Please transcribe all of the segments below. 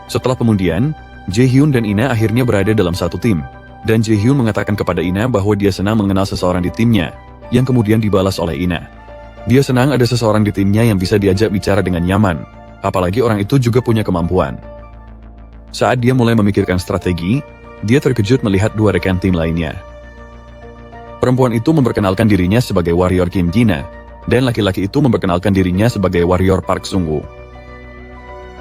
Setelah pengundian, Jaehyun dan Ina akhirnya berada dalam satu tim, dan Jaehyun mengatakan kepada Ina bahwa dia senang mengenal seseorang di timnya, yang kemudian dibalas oleh Ina. Dia senang ada seseorang di timnya yang bisa diajak bicara dengan nyaman, apalagi orang itu juga punya kemampuan. Saat dia mulai memikirkan strategi, dia terkejut melihat dua rekan tim lainnya. Perempuan itu memperkenalkan dirinya sebagai warrior Kim Gina, dan laki-laki itu memperkenalkan dirinya sebagai warrior Park Sungwoo.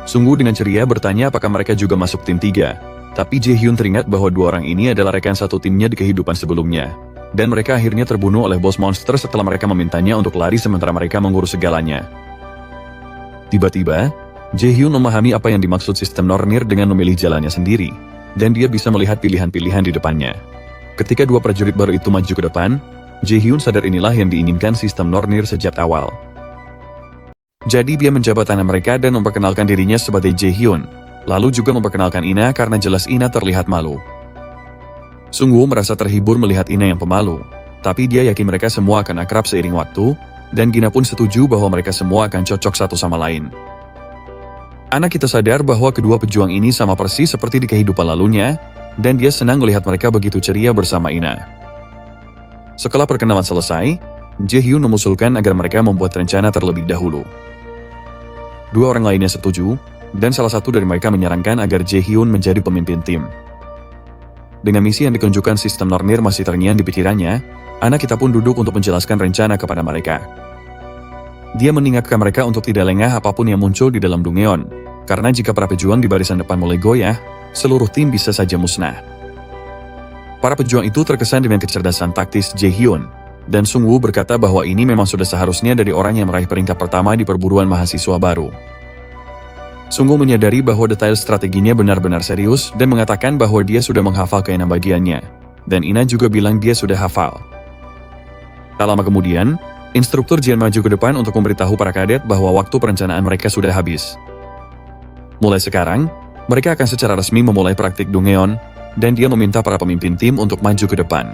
Sungwoo dengan ceria bertanya apakah mereka juga masuk tim 3, tapi Jaehyun teringat bahwa dua orang ini adalah rekan satu timnya di kehidupan sebelumnya, dan mereka akhirnya terbunuh oleh bos monster setelah mereka memintanya untuk lari sementara mereka mengurus segalanya. Tiba-tiba, Jaehyun memahami apa yang dimaksud sistem Nornir dengan memilih jalannya sendiri, dan dia bisa melihat pilihan-pilihan di depannya. Ketika dua prajurit baru itu maju ke depan, Jaehyun sadar inilah yang diinginkan sistem Nornir sejak awal. Jadi dia menjabat tangan mereka dan memperkenalkan dirinya sebagai Jaehyun, lalu juga memperkenalkan Ina karena jelas Ina terlihat malu. Sungwoo merasa terhibur melihat Ina yang pemalu, tapi dia yakin mereka semua akan akrab seiring waktu, dan Gina pun setuju bahwa mereka semua akan cocok satu sama lain. Anak kita sadar bahwa kedua pejuang ini sama persis seperti di kehidupan lalunya, dan dia senang melihat mereka begitu ceria bersama Ina. Setelah perkenalan selesai, Jaehyun mengusulkan agar mereka membuat rencana terlebih dahulu. Dua orang lainnya setuju, dan salah satu dari mereka menyarankan agar Jaehyun menjadi pemimpin tim. Dengan misi yang ditunjukkan sistem Nornir masih terngiang di pikirannya, anak kita pun duduk untuk menjelaskan rencana kepada mereka. Dia mengingatkan mereka untuk tidak lengah apapun yang muncul di dalam Dungeon, karena jika para pejuang di barisan depan mulai goyah, seluruh tim bisa saja musnah. Para pejuang itu terkesan dengan kecerdasan taktis Jaehyun, dan Sungwoo berkata bahwa ini memang sudah seharusnya dari orang yang meraih peringkat pertama di perburuan mahasiswa baru. Sungwoo menyadari bahwa detail strateginya benar-benar serius dan mengatakan bahwa dia sudah menghafal keenam bagiannya, dan Ina juga bilang dia sudah hafal. Tak lama kemudian, instruktur Jian maju ke depan untuk memberitahu para kadet bahwa waktu perencanaan mereka sudah habis. Mulai sekarang, mereka akan secara resmi memulai praktik Dungeon, dan dia meminta para pemimpin tim untuk maju ke depan.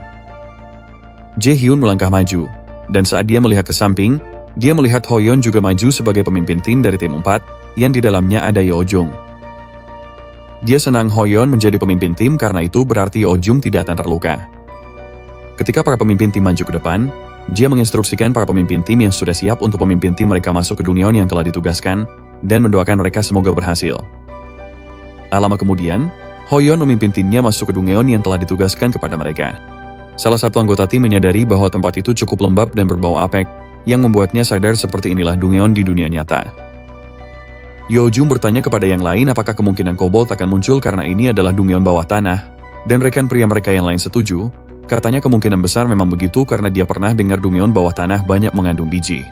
Jaehyun melangkah maju, dan saat dia melihat ke samping, dia melihat Hoyeon juga maju sebagai pemimpin tim dari tim 4, yang di dalamnya ada Yeojung. Dia senang Hoyeon menjadi pemimpin tim karena itu berarti Yeojung tidak akan terluka. Ketika para pemimpin tim maju ke depan, dia menginstruksikan para pemimpin tim yang sudah siap untuk memimpin tim mereka masuk ke Dungeon yang telah ditugaskan, dan mendoakan mereka semoga berhasil. Tak lama kemudian, Hoyeon memimpin timnya masuk ke Dungeon yang telah ditugaskan kepada mereka. Salah satu anggota tim menyadari bahwa tempat itu cukup lembab dan berbau apek, yang membuatnya sadar seperti inilah Dungeon di dunia nyata. Yeojung bertanya kepada yang lain apakah kemungkinan kobold akan muncul karena ini adalah Dungeon bawah tanah, dan rekan pria mereka yang lain setuju, katanya kemungkinan besar memang begitu karena dia pernah dengar Dungeon bawah tanah banyak mengandung biji.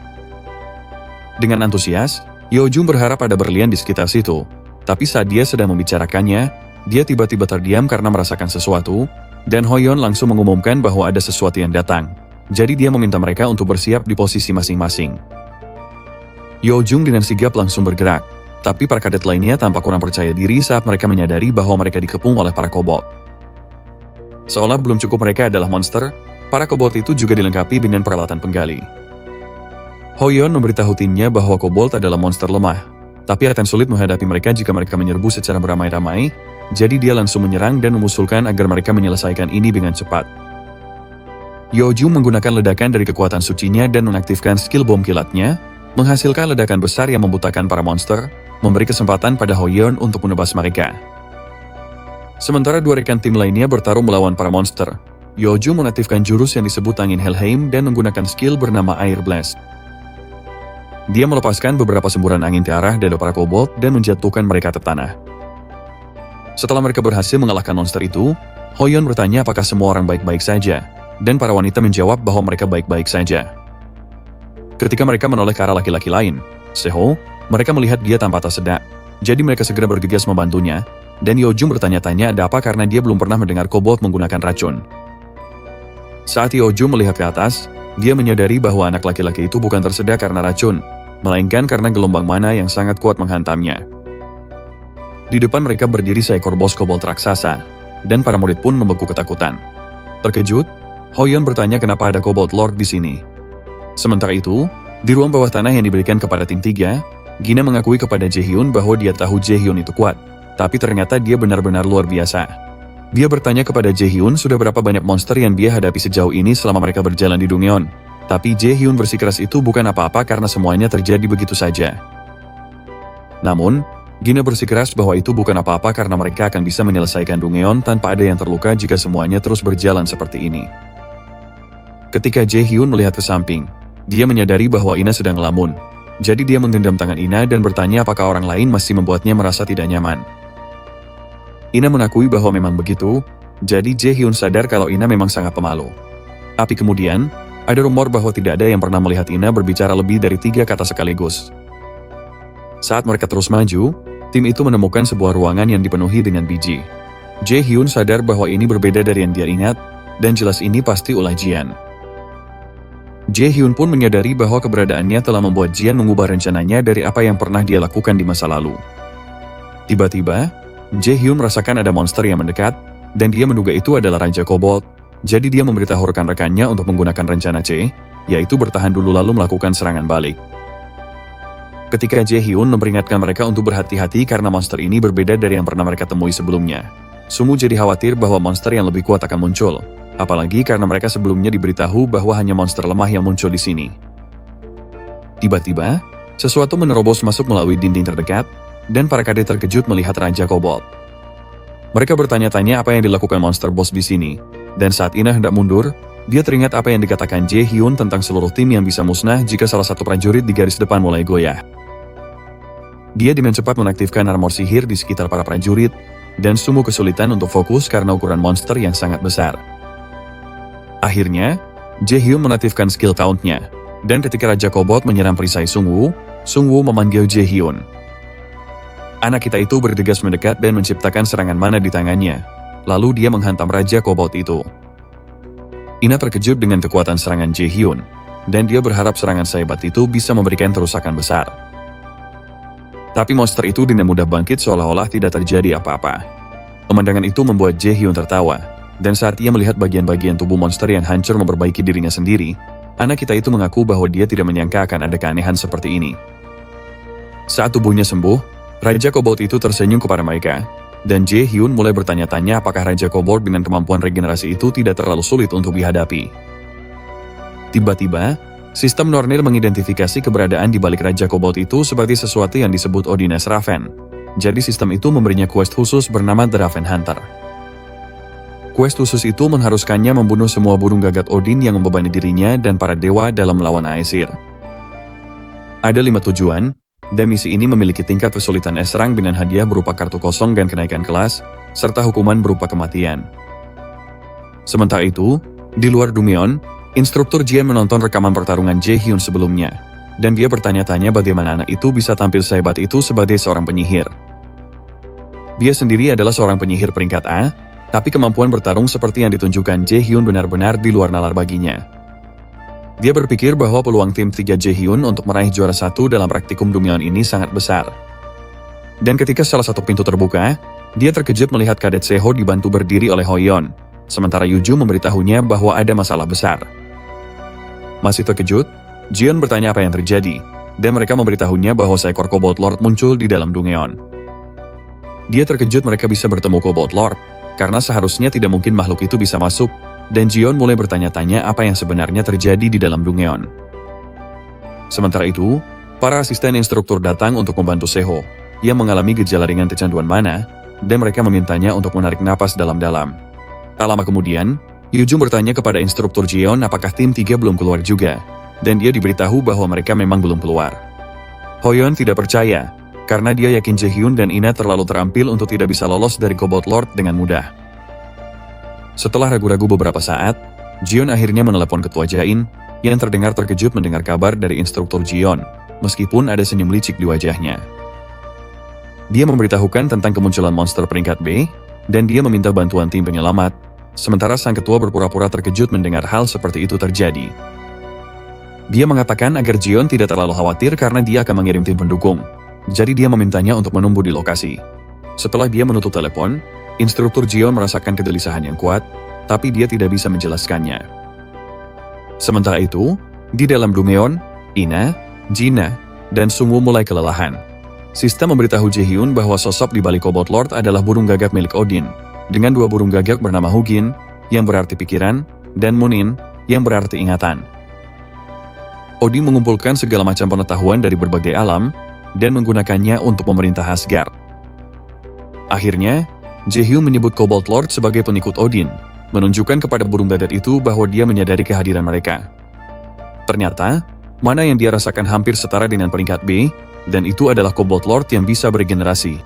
Dengan antusias, Yeojung berharap ada berlian di sekitar situ, tapi saat dia sedang membicarakannya, dia tiba-tiba terdiam karena merasakan sesuatu, dan Hoyeon langsung mengumumkan bahwa ada sesuatu yang datang. Jadi dia meminta mereka untuk bersiap di posisi masing-masing. Yeojung dengan sigap langsung bergerak, tapi para kadet lainnya tampak kurang percaya diri saat mereka menyadari bahwa mereka dikepung oleh para kobold. Seolah belum cukup mereka adalah monster, para kobold itu juga dilengkapi dengan peralatan penggali. Hoyeon memberitahu timnya bahwa kobold adalah monster lemah, tapi akan sulit menghadapi mereka jika mereka menyerbu secara beramai-ramai, jadi dia langsung menyerang dan mengusulkan agar mereka menyelesaikan ini dengan cepat. Yeojung menggunakan ledakan dari kekuatan sucinya dan mengaktifkan skill bom kilatnya, menghasilkan ledakan besar yang membutakan para monster, memberi kesempatan pada Hoyeon untuk menebas mereka. Sementara dua rekan tim lainnya bertarung melawan para monster, Yeojung mengaktifkan jurus yang disebut angin Helheim dan menggunakan skill bernama Air Blast. Dia melepaskan beberapa semburan angin ke arah dada para kobold dan menjatuhkan mereka ke tanah. Setelah mereka berhasil mengalahkan monster itu, Hoyeon bertanya apakah semua orang baik-baik saja, dan para wanita menjawab bahwa mereka baik-baik saja. Ketika mereka menoleh ke arah laki-laki lain, Seho, mereka melihat dia tanpa tak sedak, jadi mereka segera bergegas membantunya, dan Yeojung bertanya-tanya ada apa karena dia belum pernah mendengar kobold menggunakan racun. Saat Yeojung melihat ke atas, dia menyadari bahwa anak laki-laki itu bukan tersedak karena racun, melainkan karena gelombang mana yang sangat kuat menghantamnya. Di depan mereka berdiri seekor bos kobold raksasa, dan para murid pun membeku ketakutan. Terkejut, Hoyeon bertanya kenapa ada kobold lord di sini. Sementara itu, di ruang bawah tanah yang diberikan kepada tim 3, Gina mengakui kepada Jaehyun bahwa dia tahu Jaehyun itu kuat, tapi ternyata dia benar-benar luar biasa. Dia bertanya kepada Jae-hyun sudah berapa banyak monster yang dia hadapi sejauh ini selama mereka berjalan di Dongyeon. Tapi Jae-hyun bersikeras itu bukan apa-apa karena semuanya terjadi begitu saja. Namun, Gina bersikeras bahwa itu bukan apa-apa karena mereka akan bisa menyelesaikan Dongyeon tanpa ada yang terluka jika semuanya terus berjalan seperti ini. Ketika Jae-hyun melihat ke samping, dia menyadari bahwa Ina sedang ngelamun. Jadi dia menggenggam tangan Ina dan bertanya apakah orang lain masih membuatnya merasa tidak nyaman. Ina mengakui bahwa memang begitu, jadi Jae-hyun sadar kalau Ina memang sangat pemalu. Tapi kemudian, ada rumor bahwa tidak ada yang pernah melihat Ina berbicara lebih dari 3 kata sekaligus. Saat mereka terus maju, tim itu menemukan sebuah ruangan yang dipenuhi dengan biji. Jae-hyun sadar bahwa ini berbeda dari yang dia ingat, dan jelas ini pasti ulah Jian. Jae-hyun pun menyadari bahwa keberadaannya telah membuat Jian mengubah rencananya dari apa yang pernah dia lakukan di masa lalu. Tiba-tiba, Jae-hyun merasakan ada monster yang mendekat, dan dia menduga itu adalah Raja Kobold, jadi dia memberitahu rekan-rekannya untuk menggunakan rencana C, yaitu bertahan dulu lalu melakukan serangan balik. Ketika Jae-hyun memperingatkan mereka untuk berhati-hati karena monster ini berbeda dari yang pernah mereka temui sebelumnya, Sumu jadi khawatir bahwa monster yang lebih kuat akan muncul. Apalagi karena mereka sebelumnya diberitahu bahwa hanya monster lemah yang muncul di sini. Tiba-tiba, sesuatu menerobos masuk melalui dinding terdekat, dan para kadek terkejut melihat Raja Kobold. Mereka bertanya-tanya apa yang dilakukan monster boss di sini, dan saat Ina hendak mundur, dia teringat apa yang dikatakan Jae-hyun tentang seluruh tim yang bisa musnah jika salah satu prajurit di garis depan mulai goyah. Dia dengan cepat mengaktifkan armor sihir di sekitar para prajurit, dan Sumu kesulitan untuk fokus karena ukuran monster yang sangat besar. Akhirnya, Jae-hyun menaktifkan skill count-nya, dan ketika Raja Kobold menyerang perisai Sungwoo memanggil Jae-hyun. Anak kita itu bergegas mendekat dan menciptakan serangan mana di tangannya, lalu dia menghantam Raja Kobold itu. Ina terkejut dengan kekuatan serangan Jae-hyun, dan dia berharap serangan sehebat itu bisa memberikan kerusakan besar. Tapi monster itu dengan mudah bangkit seolah-olah tidak terjadi apa-apa. Pemandangan itu membuat Jae-hyun tertawa. Dan saat ia melihat bagian-bagian tubuh monster yang hancur memperbaiki dirinya sendiri, anak kita itu mengaku bahwa dia tidak menyangka akan ada keanehan seperti ini. Saat tubuhnya sembuh, Raja Kobold itu tersenyum kepada mereka, dan Jae-hyun mulai bertanya-tanya apakah Raja Kobold dengan kemampuan regenerasi itu tidak terlalu sulit untuk dihadapi. Tiba-tiba, sistem Nornir mengidentifikasi keberadaan di balik Raja Kobold itu seperti sesuatu yang disebut Odin's Raven. Jadi sistem itu memberinya quest khusus bernama The Raven Hunter. Quest khusus itu mengharuskannya membunuh semua burung gagak Odin yang membebani dirinya dan para dewa dalam melawan Aesir. Ada 5 tujuan, dan misi ini memiliki tingkat kesulitan S-rank dengan hadiah berupa kartu kosong dan kenaikan kelas, serta hukuman berupa kematian. Sementara itu, di luar Dongyeon, instruktur Jian menonton rekaman pertarungan Jae-hyun sebelumnya, dan dia bertanya-tanya bagaimana anak itu bisa tampil sehebat itu sebagai seorang penyihir. Dia sendiri adalah seorang penyihir peringkat A, tapi kemampuan bertarung seperti yang ditunjukkan Jae-hyun benar-benar di luar nalar baginya. Dia berpikir bahwa peluang tim 3 Jae-hyun untuk meraih juara 1 dalam praktikum Dongyeon ini sangat besar. Dan ketika salah satu pintu terbuka, dia terkejut melihat kadet Seho dibantu berdiri oleh Hoyeon, sementara Yuju memberitahunya bahwa ada masalah besar. Masih terkejut, Jion bertanya apa yang terjadi, dan mereka memberitahunya bahwa seekor Kobold Lord muncul di dalam Dongyeon. Dia terkejut mereka bisa bertemu Kobold Lord, karena seharusnya tidak mungkin makhluk itu bisa masuk, dan Jion mulai bertanya-tanya apa yang sebenarnya terjadi di dalam Dongyeon. Sementara itu, para asisten instruktur datang untuk membantu Seho, yang mengalami gejala ringan kecanduan mana, dan mereka memintanya untuk menarik napas dalam-dalam. Tak lama kemudian, Yujung bertanya kepada instruktur Jion apakah tim 3 belum keluar juga, dan dia diberitahu bahwa mereka memang belum keluar. Hoyeon tidak percaya, karena dia yakin Jae-hyun dan Ina terlalu terampil untuk tidak bisa lolos dari Kobold Lord dengan mudah. Setelah ragu-ragu beberapa saat, Jion akhirnya menelepon ketua Jain, yang terdengar terkejut mendengar kabar dari instruktur Jion, meskipun ada senyum licik di wajahnya. Dia memberitahukan tentang kemunculan monster peringkat B, dan dia meminta bantuan tim penyelamat, sementara sang ketua berpura-pura terkejut mendengar hal seperti itu terjadi. Dia mengatakan agar Jion tidak terlalu khawatir karena dia akan mengirim tim pendukung. Jadi dia memintanya untuk menunggu di lokasi. Setelah dia menutup telepon, instruktur Jion merasakan kegelisahan yang kuat, tapi dia tidak bisa menjelaskannya. Sementara itu, di dalam Dongyeon, Ina, Jina, dan Sungwoo mulai kelelahan. Sistem memberitahu Jaehyun bahwa sosok di balik Cobalt Lord adalah burung gagak milik Odin, dengan 2 burung gagak bernama Hugin, yang berarti pikiran, dan Munin, yang berarti ingatan. Odin mengumpulkan segala macam pengetahuan dari berbagai alam, dan menggunakannya untuk memerintah Asgard. Akhirnya, Jaehyun menyebut Cobalt Lord sebagai pengikut Odin, menunjukkan kepada burung gagak itu bahwa dia menyadari kehadiran mereka. Ternyata, mana yang dia rasakan hampir setara dengan peringkat B, dan itu adalah Cobalt Lord yang bisa beregenerasi.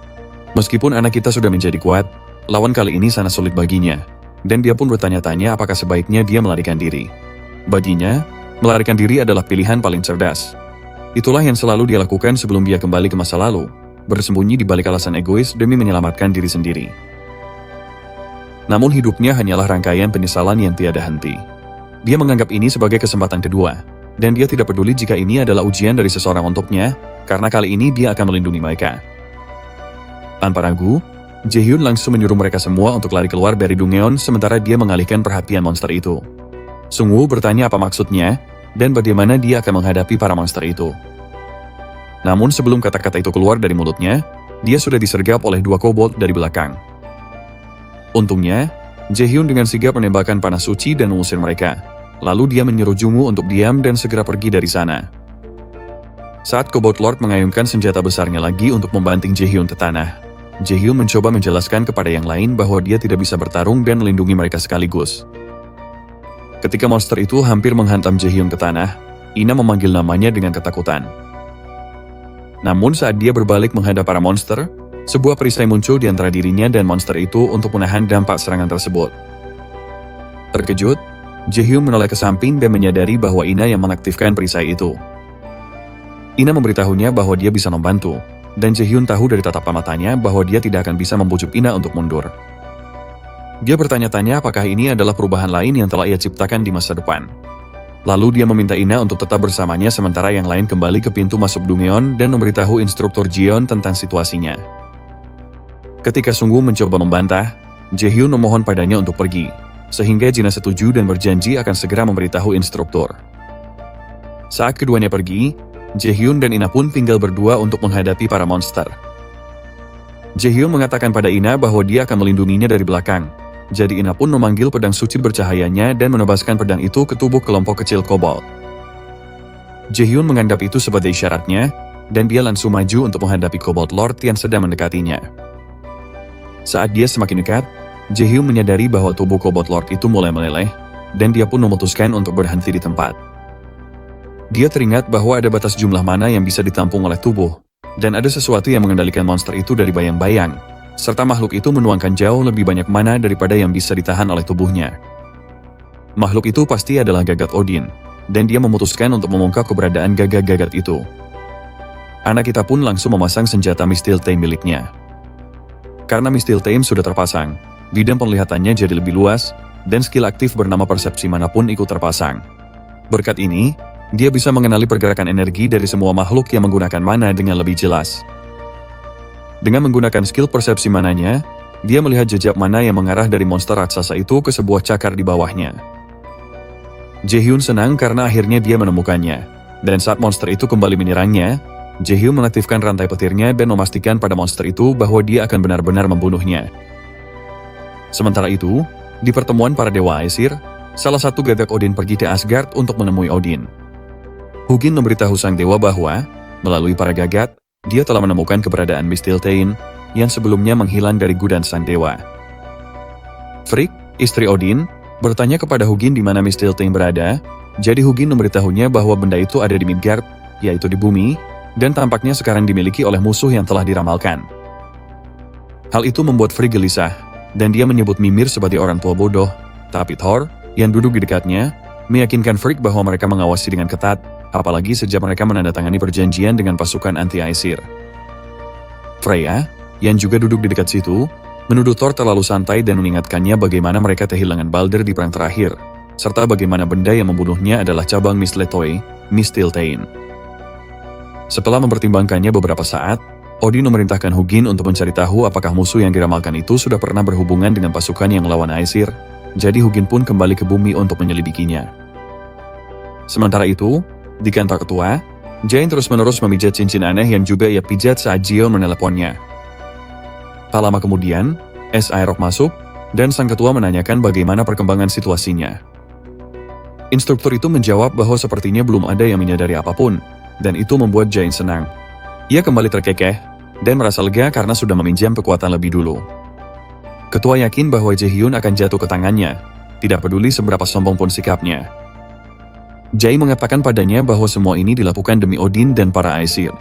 Meskipun anak kita sudah menjadi kuat, lawan kali ini sangat sulit baginya, dan dia pun bertanya-tanya apakah sebaiknya dia melarikan diri. Baginya, melarikan diri adalah pilihan paling cerdas. Itulah yang selalu dia lakukan sebelum dia kembali ke masa lalu, bersembunyi di balik alasan egois demi menyelamatkan diri sendiri. Namun hidupnya hanyalah rangkaian penyesalan yang tiada henti. Dia menganggap ini sebagai kesempatan kedua, dan dia tidak peduli jika ini adalah ujian dari seseorang untuknya, karena kali ini dia akan melindungi mereka. Tanpa ragu, Jaehyun langsung menyuruh mereka semua untuk lari keluar dari Dungeon sementara dia mengalihkan perhatian monster itu. Sungwoo bertanya apa maksudnya, dan bagaimana dia akan menghadapi para monster itu. Namun sebelum kata-kata itu keluar dari mulutnya, dia sudah disergap oleh 2 kobold dari belakang. Untungnya, Jaehyun dengan sigap menembakkan panah suci dan mengusir mereka. Lalu dia menyuruh Jungwoo untuk diam dan segera pergi dari sana. Saat Cobalt Lord mengayunkan senjata besarnya lagi untuk membanting Jaehyun ke tanah, Jaehyun mencoba menjelaskan kepada yang lain bahwa dia tidak bisa bertarung dan melindungi mereka sekaligus. Ketika monster itu hampir menghantam Jaehyun ke tanah, Ina memanggil namanya dengan ketakutan. Namun saat dia berbalik menghadap para monster, sebuah perisai muncul di antara dirinya dan monster itu untuk menahan dampak serangan tersebut. Terkejut, Jaehyun menoleh ke samping dan menyadari bahwa Ina yang mengaktifkan perisai itu. Ina memberitahunya bahwa dia bisa membantu, dan Jaehyun tahu dari tatapan matanya bahwa dia tidak akan bisa membujuk Ina untuk mundur. Dia bertanya-tanya apakah ini adalah perubahan lain yang telah ia ciptakan di masa depan. Lalu dia meminta Ina untuk tetap bersamanya sementara yang lain kembali ke pintu masuk Dungeon dan memberitahu instruktur Jion tentang situasinya. Ketika Sungwoo mencoba membantah, Jaehyun memohon padanya untuk pergi, sehingga Jina setuju dan berjanji akan segera memberitahu instruktur. Saat keduanya pergi, Jaehyun dan Ina pun tinggal berdua untuk menghadapi para monster. Jaehyun mengatakan pada Ina bahwa dia akan melindunginya dari belakang. Jadi Ina pun memanggil pedang suci bercahayanya dan menebaskan pedang itu ke tubuh kelompok kecil kobold. Jaehyun menganggap itu sebagai isyaratnya, dan dia langsung maju untuk menghadapi Cobalt Lord yang sedang mendekatinya. Saat dia semakin dekat, Jaehyun menyadari bahwa tubuh Cobalt Lord itu mulai meleleh, dan dia pun memutuskan untuk berhenti di tempat. Dia teringat bahwa ada batas jumlah mana yang bisa ditampung oleh tubuh, dan ada sesuatu yang mengendalikan monster itu dari bayang-bayang, serta makhluk itu menuangkan jauh lebih banyak mana daripada yang bisa ditahan oleh tubuhnya. Makhluk itu pasti adalah Gagat Odin, dan dia memutuskan untuk membongkar keberadaan Gagat itu. Anak kita pun langsung memasang senjata Mistil Time miliknya. Karena Mistil Time sudah terpasang, bidang penglihatannya jadi lebih luas, dan skill aktif bernama Persepsi Mana pun ikut terpasang. Berkat ini, dia bisa mengenali pergerakan energi dari semua makhluk yang menggunakan mana dengan lebih jelas. Dengan menggunakan skill persepsi mananya, dia melihat jejak mana yang mengarah dari monster raksasa itu ke sebuah cakar di bawahnya. Jaehyun senang karena akhirnya dia menemukannya, dan saat monster itu kembali menyerangnya, Jaehyun mengaktifkan rantai petirnya dan memastikan pada monster itu bahwa dia akan benar-benar membunuhnya. Sementara itu, di pertemuan para Dewa Aesir, salah satu Gagak Odin pergi ke Asgard untuk menemui Odin. Hugin memberitahu sang dewa bahwa, melalui para Gagat, dia telah menemukan keberadaan Mistiltein yang sebelumnya menghilang dari gudang sang dewa. Frigg, istri Odin, bertanya kepada Hugin di mana Mistiltein berada, jadi Hugin memberitahunya bahwa benda itu ada di Midgard, yaitu di bumi, dan tampaknya sekarang dimiliki oleh musuh yang telah diramalkan. Hal itu membuat Frigg gelisah, dan dia menyebut Mimir sebagai orang tua bodoh, tapi Thor, yang duduk di dekatnya, meyakinkan Frigg bahwa mereka mengawasi dengan ketat, apalagi sejak mereka menandatangani perjanjian dengan pasukan anti-Aesir. Freya, yang juga duduk di dekat situ, menuduh Thor terlalu santai dan mengingatkannya bagaimana mereka kehilangan Balder di perang terakhir, serta bagaimana benda yang membunuhnya adalah cabang Mistletoe, Mistiltein. Setelah mempertimbangkannya beberapa saat, Odin memerintahkan Hugin untuk mencari tahu apakah musuh yang diramalkan itu sudah pernah berhubungan dengan pasukan yang melawan Aesir, jadi Hugin pun kembali ke bumi untuk menyelidikinya. Sementara itu, di kantor ketua, Jae terus-menerus memijat cincin aneh yang juga ia pijat saat Jiyeon meneleponnya. Tak lama kemudian, S.I.Rock masuk, dan sang ketua menanyakan bagaimana perkembangan situasinya. Instruktur itu menjawab bahwa sepertinya belum ada yang menyadari apapun, dan itu membuat Jae senang. Ia kembali terkekeh, dan merasa lega karena sudah meminjam kekuatan lebih dulu. Ketua yakin bahwa Jae-hyun akan jatuh ke tangannya, tidak peduli seberapa sombong pun sikapnya. Jae mengatakan padanya bahwa semua ini dilakukan demi Odin dan para Aesir.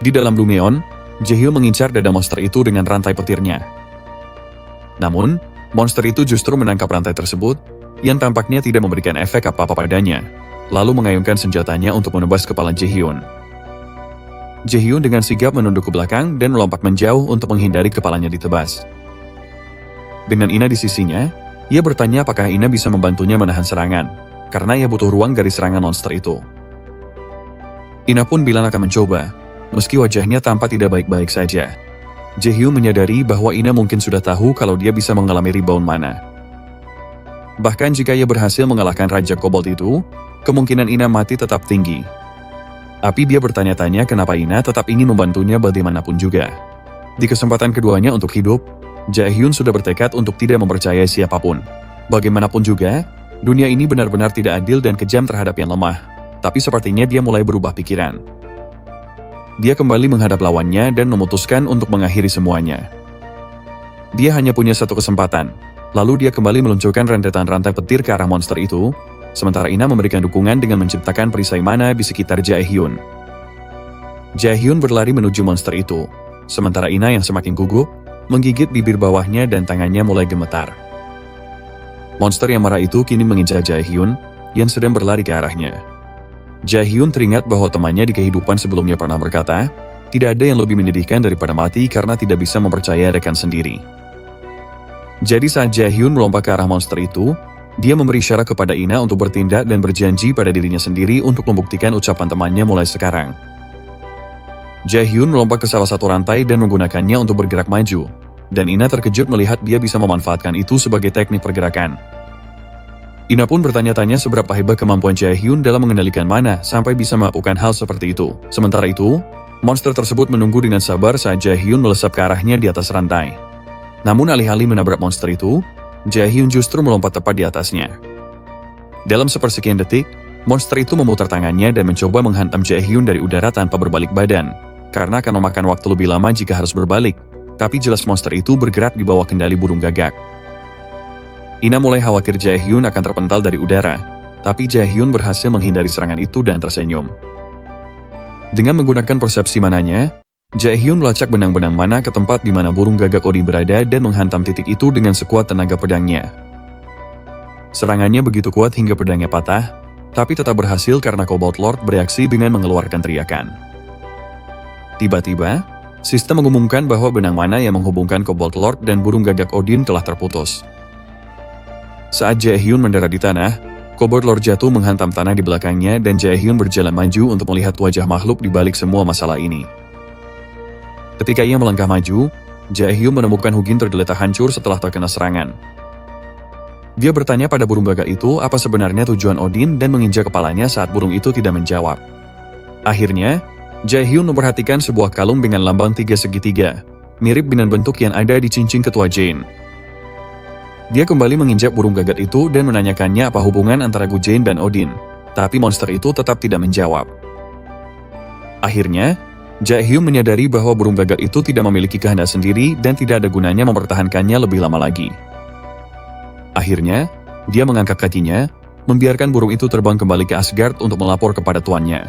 Di dalam Lumeon, Jae-hyun mengincar dada monster itu dengan rantai petirnya. Namun, monster itu justru menangkap rantai tersebut, yang tampaknya tidak memberikan efek apa-apa padanya, lalu mengayunkan senjatanya untuk menebas kepala Jae-hyun. Jae-hyun dengan sigap menunduk ke belakang dan melompat menjauh untuk menghindari kepalanya ditebas. Dengan Ina di sisinya, ia bertanya apakah Ina bisa membantunya menahan serangan, karena ia butuh ruang dari serangan monster itu. Ina pun bilang akan mencoba, meski wajahnya tampak tidak baik-baik saja. Jae-hyun menyadari bahwa Ina mungkin sudah tahu kalau dia bisa mengalami rebound mana. Bahkan jika ia berhasil mengalahkan Raja Kobold itu, kemungkinan Ina mati tetap tinggi. Tapi dia bertanya-tanya kenapa Ina tetap ingin membantunya bagaimanapun juga. Di kesempatan keduanya untuk hidup, Jae-hyun sudah bertekad untuk tidak mempercayai siapapun. Bagaimanapun juga, dunia ini benar-benar tidak adil dan kejam terhadap yang lemah, tapi sepertinya dia mulai berubah pikiran. Dia kembali menghadap lawannya dan memutuskan untuk mengakhiri semuanya. Dia hanya punya satu kesempatan, lalu dia kembali meluncurkan rentetan rantai petir ke arah monster itu, sementara Ina memberikan dukungan dengan menciptakan perisai mana di sekitar Jae-hyun. Jae-hyun berlari menuju monster itu, sementara Ina yang semakin gugup, menggigit bibir bawahnya dan tangannya mulai gemetar. Monster yang marah itu kini mengincar Jae-hyun, yang sedang berlari ke arahnya. Jae-hyun teringat bahwa temannya di kehidupan sebelumnya pernah berkata, tidak ada yang lebih menyedihkan daripada mati karena tidak bisa mempercayai rekan sendiri. Jadi saat Jae-hyun melompat ke arah monster itu, dia memberi isyarat kepada Ina untuk bertindak dan berjanji pada dirinya sendiri untuk membuktikan ucapan temannya mulai sekarang. Jae-hyun melompat ke salah satu rantai dan menggunakannya untuk bergerak maju, dan Ina terkejut melihat dia bisa memanfaatkan itu sebagai teknik pergerakan. Ina pun bertanya-tanya seberapa hebat kemampuan Jae-hyun dalam mengendalikan mana sampai bisa melakukan hal seperti itu. Sementara itu, monster tersebut menunggu dengan sabar saat Jae-hyun melesap ke arahnya di atas rantai. Namun alih-alih menabrak monster itu, Jae-hyun justru melompat tepat di atasnya. Dalam sepersekian detik, monster itu memutar tangannya dan mencoba menghantam Jae-hyun dari udara tanpa berbalik badan, karena akan memakan waktu lebih lama jika harus berbalik, tapi jelas monster itu bergerak di bawah kendali burung gagak. Ina mulai khawatir Jae-hyun akan terpental dari udara, tapi Jae-hyun berhasil menghindari serangan itu dan tersenyum. Dengan menggunakan persepsi mananya, Jae-hyun melacak benang-benang mana ke tempat di mana burung gagak Odin berada dan menghantam titik itu dengan sekuat tenaga pedangnya. Serangannya begitu kuat hingga pedangnya patah, tapi tetap berhasil karena Kobold Lord bereaksi dengan mengeluarkan teriakan. Tiba-tiba, sistem mengumumkan bahwa benang mana yang menghubungkan Kobold Lord dan burung gagak Odin telah terputus. Saat Jae-hyun mendarat di tanah, Kobold Lord jatuh menghantam tanah di belakangnya dan Jae-hyun berjalan maju untuk melihat wajah makhluk di balik semua masalah ini. Ketika ia melangkah maju, Jae-hyun menemukan Hugin tergeletak hancur setelah terkena serangan. Dia bertanya pada burung gagak itu apa sebenarnya tujuan Odin dan menginjak kepalanya saat burung itu tidak menjawab. Akhirnya, Jae-hyun memperhatikan sebuah kalung dengan lambang tiga segitiga, mirip dengan bentuk yang ada di cincin ketua Jane. Dia kembali menginjak burung gagak itu dan menanyakannya apa hubungan antara Gu Jane dan Odin, tapi monster itu tetap tidak menjawab. Akhirnya, Jae-hyun menyadari bahwa burung gagak itu tidak memiliki kehendak sendiri dan tidak ada gunanya mempertahankannya lebih lama lagi. Akhirnya, dia mengangkat kakinya, membiarkan burung itu terbang kembali ke Asgard untuk melapor kepada tuannya.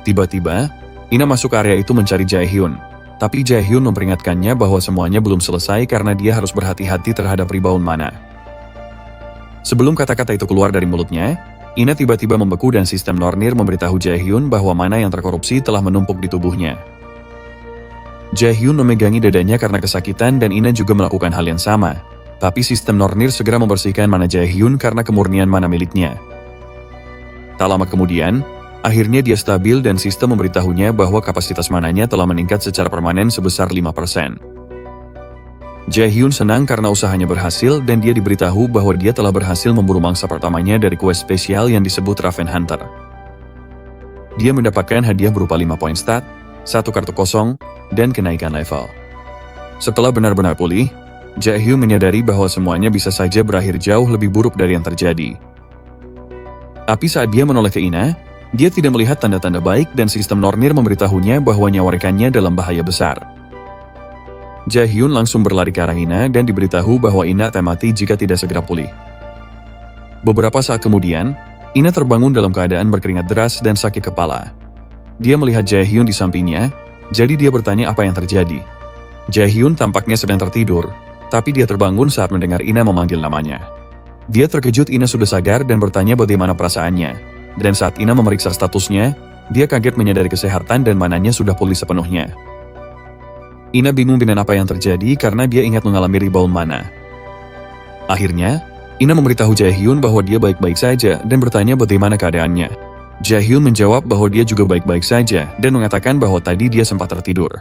Tiba-tiba, Ina masuk ke area itu mencari Jae-hyun, tapi Jae-hyun memperingatkannya bahwa semuanya belum selesai karena dia harus berhati-hati terhadap rebound mana. Sebelum kata-kata itu keluar dari mulutnya, Ina tiba-tiba membeku dan sistem Nornir memberitahu Jae-hyun bahwa mana yang terkorupsi telah menumpuk di tubuhnya. Jae-hyun memegangi dadanya karena kesakitan dan Ina juga melakukan hal yang sama, tapi sistem Nornir segera membersihkan mana Jae-hyun karena kemurnian mana miliknya. Tak lama kemudian, akhirnya dia stabil dan sistem memberitahunya bahwa kapasitas mananya telah meningkat secara permanen sebesar 5%. Jae-hyun senang karena usahanya berhasil dan dia diberitahu bahwa dia telah berhasil memburu mangsa pertamanya dari quest spesial yang disebut Raven Hunter. Dia mendapatkan hadiah berupa 5 poin stat, 1 kartu kosong, dan kenaikan level. Setelah benar-benar pulih, Jae-hyun menyadari bahwa semuanya bisa saja berakhir jauh lebih buruk dari yang terjadi. Tapi saat dia menoleh ke Ina, dia tidak melihat tanda-tanda baik dan sistem Nornir memberitahunya bahwa nyawa rekannya dalam bahaya besar. Jae-hyun langsung berlari ke arah Ina dan diberitahu bahwa Ina akan mati jika tidak segera pulih. Beberapa saat kemudian, Ina terbangun dalam keadaan berkeringat deras dan sakit kepala. Dia melihat Jae-hyun di sampingnya, jadi dia bertanya apa yang terjadi. Jae-hyun tampaknya sedang tertidur, tapi dia terbangun saat mendengar Ina memanggil namanya. Dia terkejut Ina sudah sadar dan bertanya bagaimana perasaannya. Dan saat Ina memeriksa statusnya, dia kaget menyadari kesehatan dan mananya sudah pulih sepenuhnya. Ina bingung dengan apa yang terjadi karena dia ingat mengalami rebound mana. Akhirnya, Ina memberitahu Jae-hyun bahwa dia baik-baik saja dan bertanya bagaimana keadaannya. Jae-hyun menjawab bahwa dia juga baik-baik saja dan mengatakan bahwa tadi dia sempat tertidur.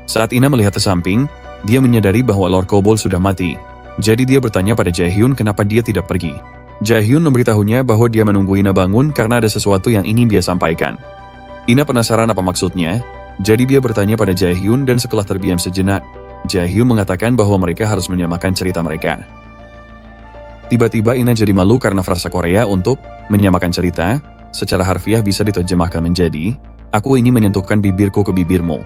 Saat Ina melihat ke samping, dia menyadari bahwa Lord Kobold sudah mati. Jadi dia bertanya pada Jae-hyun kenapa dia tidak pergi. Jae-hyun memberitahunya bahwa dia menunggu Ina bangun karena ada sesuatu yang ingin dia sampaikan. Ina penasaran apa maksudnya, jadi dia bertanya pada Jae-hyun dan setelah terdiam sejenak, Jae-hyun mengatakan bahwa mereka harus menyamakan cerita mereka. Tiba-tiba Ina jadi malu karena frasa Korea untuk menyamakan cerita, secara harfiah bisa diterjemahkan menjadi, aku ingin menyentuhkan bibirku ke bibirmu.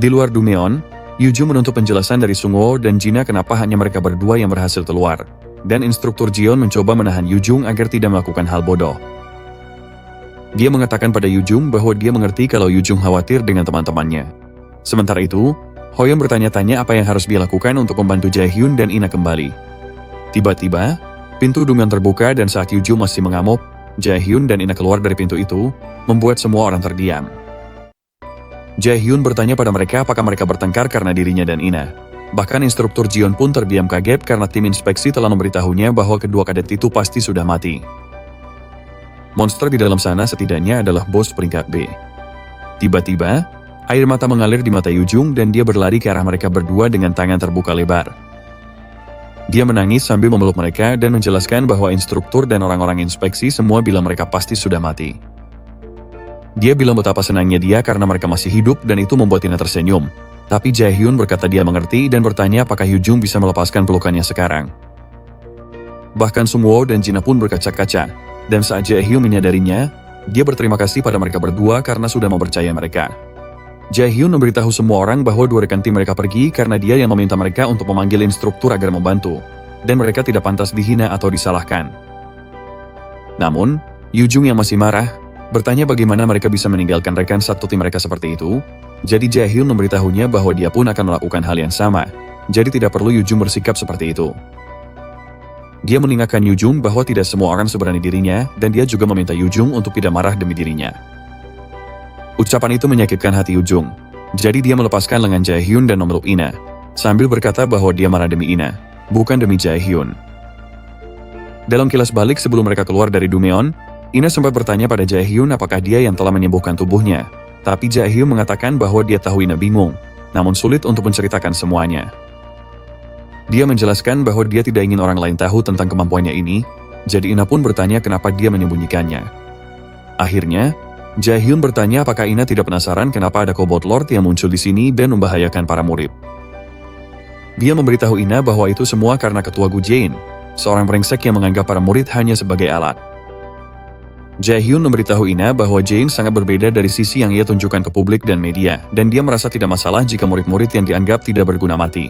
Di luar Dumeon, Yuju menuntut penjelasan dari Sungwoo dan Jina kenapa hanya mereka berdua yang berhasil keluar, dan instruktur Jion mencoba menahan Yujung agar tidak melakukan hal bodoh. Dia mengatakan pada Yujung bahwa dia mengerti kalau Yujung khawatir dengan teman-temannya. Sementara itu, Hoyeon bertanya-tanya apa yang harus dia lakukan untuk membantu Jae-hyun dan Ina kembali. Tiba-tiba, pintu Dumeon terbuka dan saat Yujung masih mengamuk, Jae-hyun dan Ina keluar dari pintu itu, membuat semua orang terdiam. Jae-hyun bertanya pada mereka apakah mereka bertengkar karena dirinya dan Ina. Bahkan instruktur Jion pun terdiam kaget karena tim inspeksi telah memberitahunya bahwa kedua kadet itu pasti sudah mati. Monster di dalam sana setidaknya adalah bos peringkat B. Tiba-tiba, air mata mengalir di mata Yujung dan dia berlari ke arah mereka berdua dengan tangan terbuka lebar. Dia menangis sambil memeluk mereka dan menjelaskan bahwa instruktur dan orang-orang inspeksi semua bilang mereka pasti sudah mati. Dia bilang betapa senangnya dia karena mereka masih hidup dan itu membuat Ina tersenyum. Tapi Jae-hyun berkata dia mengerti dan bertanya apakah Yujung bisa melepaskan pelukannya sekarang. Bahkan Sungwoo dan Jina pun berkaca-kaca. Dan saat Jae-hyun menyadarinya, dia berterima kasih pada mereka berdua karena sudah mempercayai mereka. Jae-hyun memberitahu semua orang bahwa dua rekan tim mereka pergi karena dia yang meminta mereka untuk memanggil instruktur agar membantu, dan mereka tidak pantas dihina atau disalahkan. Namun, Yujung yang masih marah, bertanya bagaimana mereka bisa meninggalkan rekan satu tim mereka seperti itu, jadi Jae-hyun memberitahunya bahwa dia pun akan melakukan hal yang sama, jadi tidak perlu Yujung bersikap seperti itu. Dia mengingatkan Yujung bahwa tidak semua orang seberani dirinya, dan dia juga meminta Yujung untuk tidak marah demi dirinya. Ucapan itu menyakitkan hati Yujung, jadi dia melepaskan lengan Jae-hyun dan memeluk Ina, sambil berkata bahwa dia marah demi Ina, bukan demi Jae-hyun. Dalam kilas balik sebelum mereka keluar dari Dumeon, Ina sempat bertanya pada Jae-hyun apakah dia yang telah menyembuhkan tubuhnya, tapi Jae-hyun mengatakan bahwa dia tahu Ina bingung, namun sulit untuk menceritakan semuanya. Dia menjelaskan bahwa dia tidak ingin orang lain tahu tentang kemampuannya ini, jadi Ina pun bertanya kenapa dia menyembunyikannya. Akhirnya, Jae-hyun bertanya apakah Ina tidak penasaran kenapa ada Kobold Lord yang muncul di sini dan membahayakan para murid. Dia memberitahu Ina bahwa itu semua karena ketua Gu Jain, seorang brengsek yang menganggap para murid hanya sebagai alat. Jae-hyun memberitahu Ina bahwa Jain sangat berbeda dari sisi yang ia tunjukkan ke publik dan media, dan dia merasa tidak masalah jika murid-murid yang dianggap tidak berguna mati.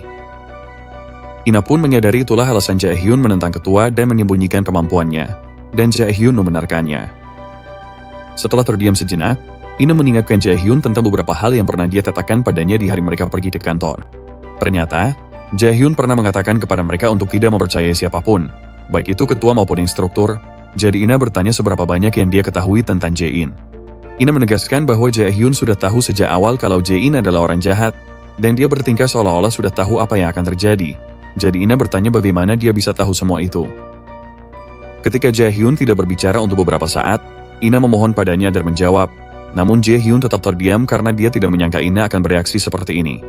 Ina pun menyadari itulah alasan Jae-hyun menentang ketua dan menyembunyikan kemampuannya, dan Jae-hyun membenarkannya. Setelah terdiam sejenak, Ina mengingatkan Jae-hyun tentang beberapa hal yang pernah dia katakan padanya di hari mereka pergi ke kantor. Ternyata, Jae-hyun pernah mengatakan kepada mereka untuk tidak mempercayai siapapun, baik itu ketua maupun instruktur, jadi Ina bertanya seberapa banyak yang dia ketahui tentang Jae-in. Ina menegaskan bahwa Jae-hyun sudah tahu sejak awal kalau Jae-in adalah orang jahat, dan dia bertingkah seolah-olah sudah tahu apa yang akan terjadi. Jadi Ina bertanya bagaimana dia bisa tahu semua itu. Ketika Jae-hyun tidak berbicara untuk beberapa saat, Ina memohon padanya agar menjawab, namun Jae-hyun tetap terdiam karena dia tidak menyangka Ina akan bereaksi seperti ini.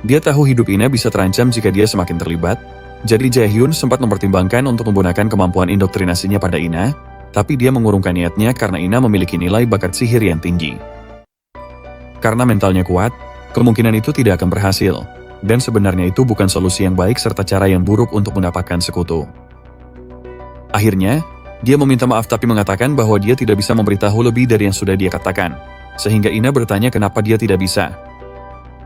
Dia tahu hidup Ina bisa terancam jika dia semakin terlibat, jadi Jae-hyun sempat mempertimbangkan untuk menggunakan kemampuan indoktrinasinya pada Ina, Tapi dia mengurungkan niatnya karena Ina memiliki nilai bakat sihir yang tinggi. Karena mentalnya kuat, kemungkinan itu tidak akan berhasil. Dan sebenarnya itu bukan solusi yang baik serta cara yang buruk untuk mendapatkan sekutu. Akhirnya, dia meminta maaf tapi mengatakan bahwa dia tidak bisa memberitahu lebih dari yang sudah dia katakan. Sehingga Ina bertanya kenapa dia tidak bisa.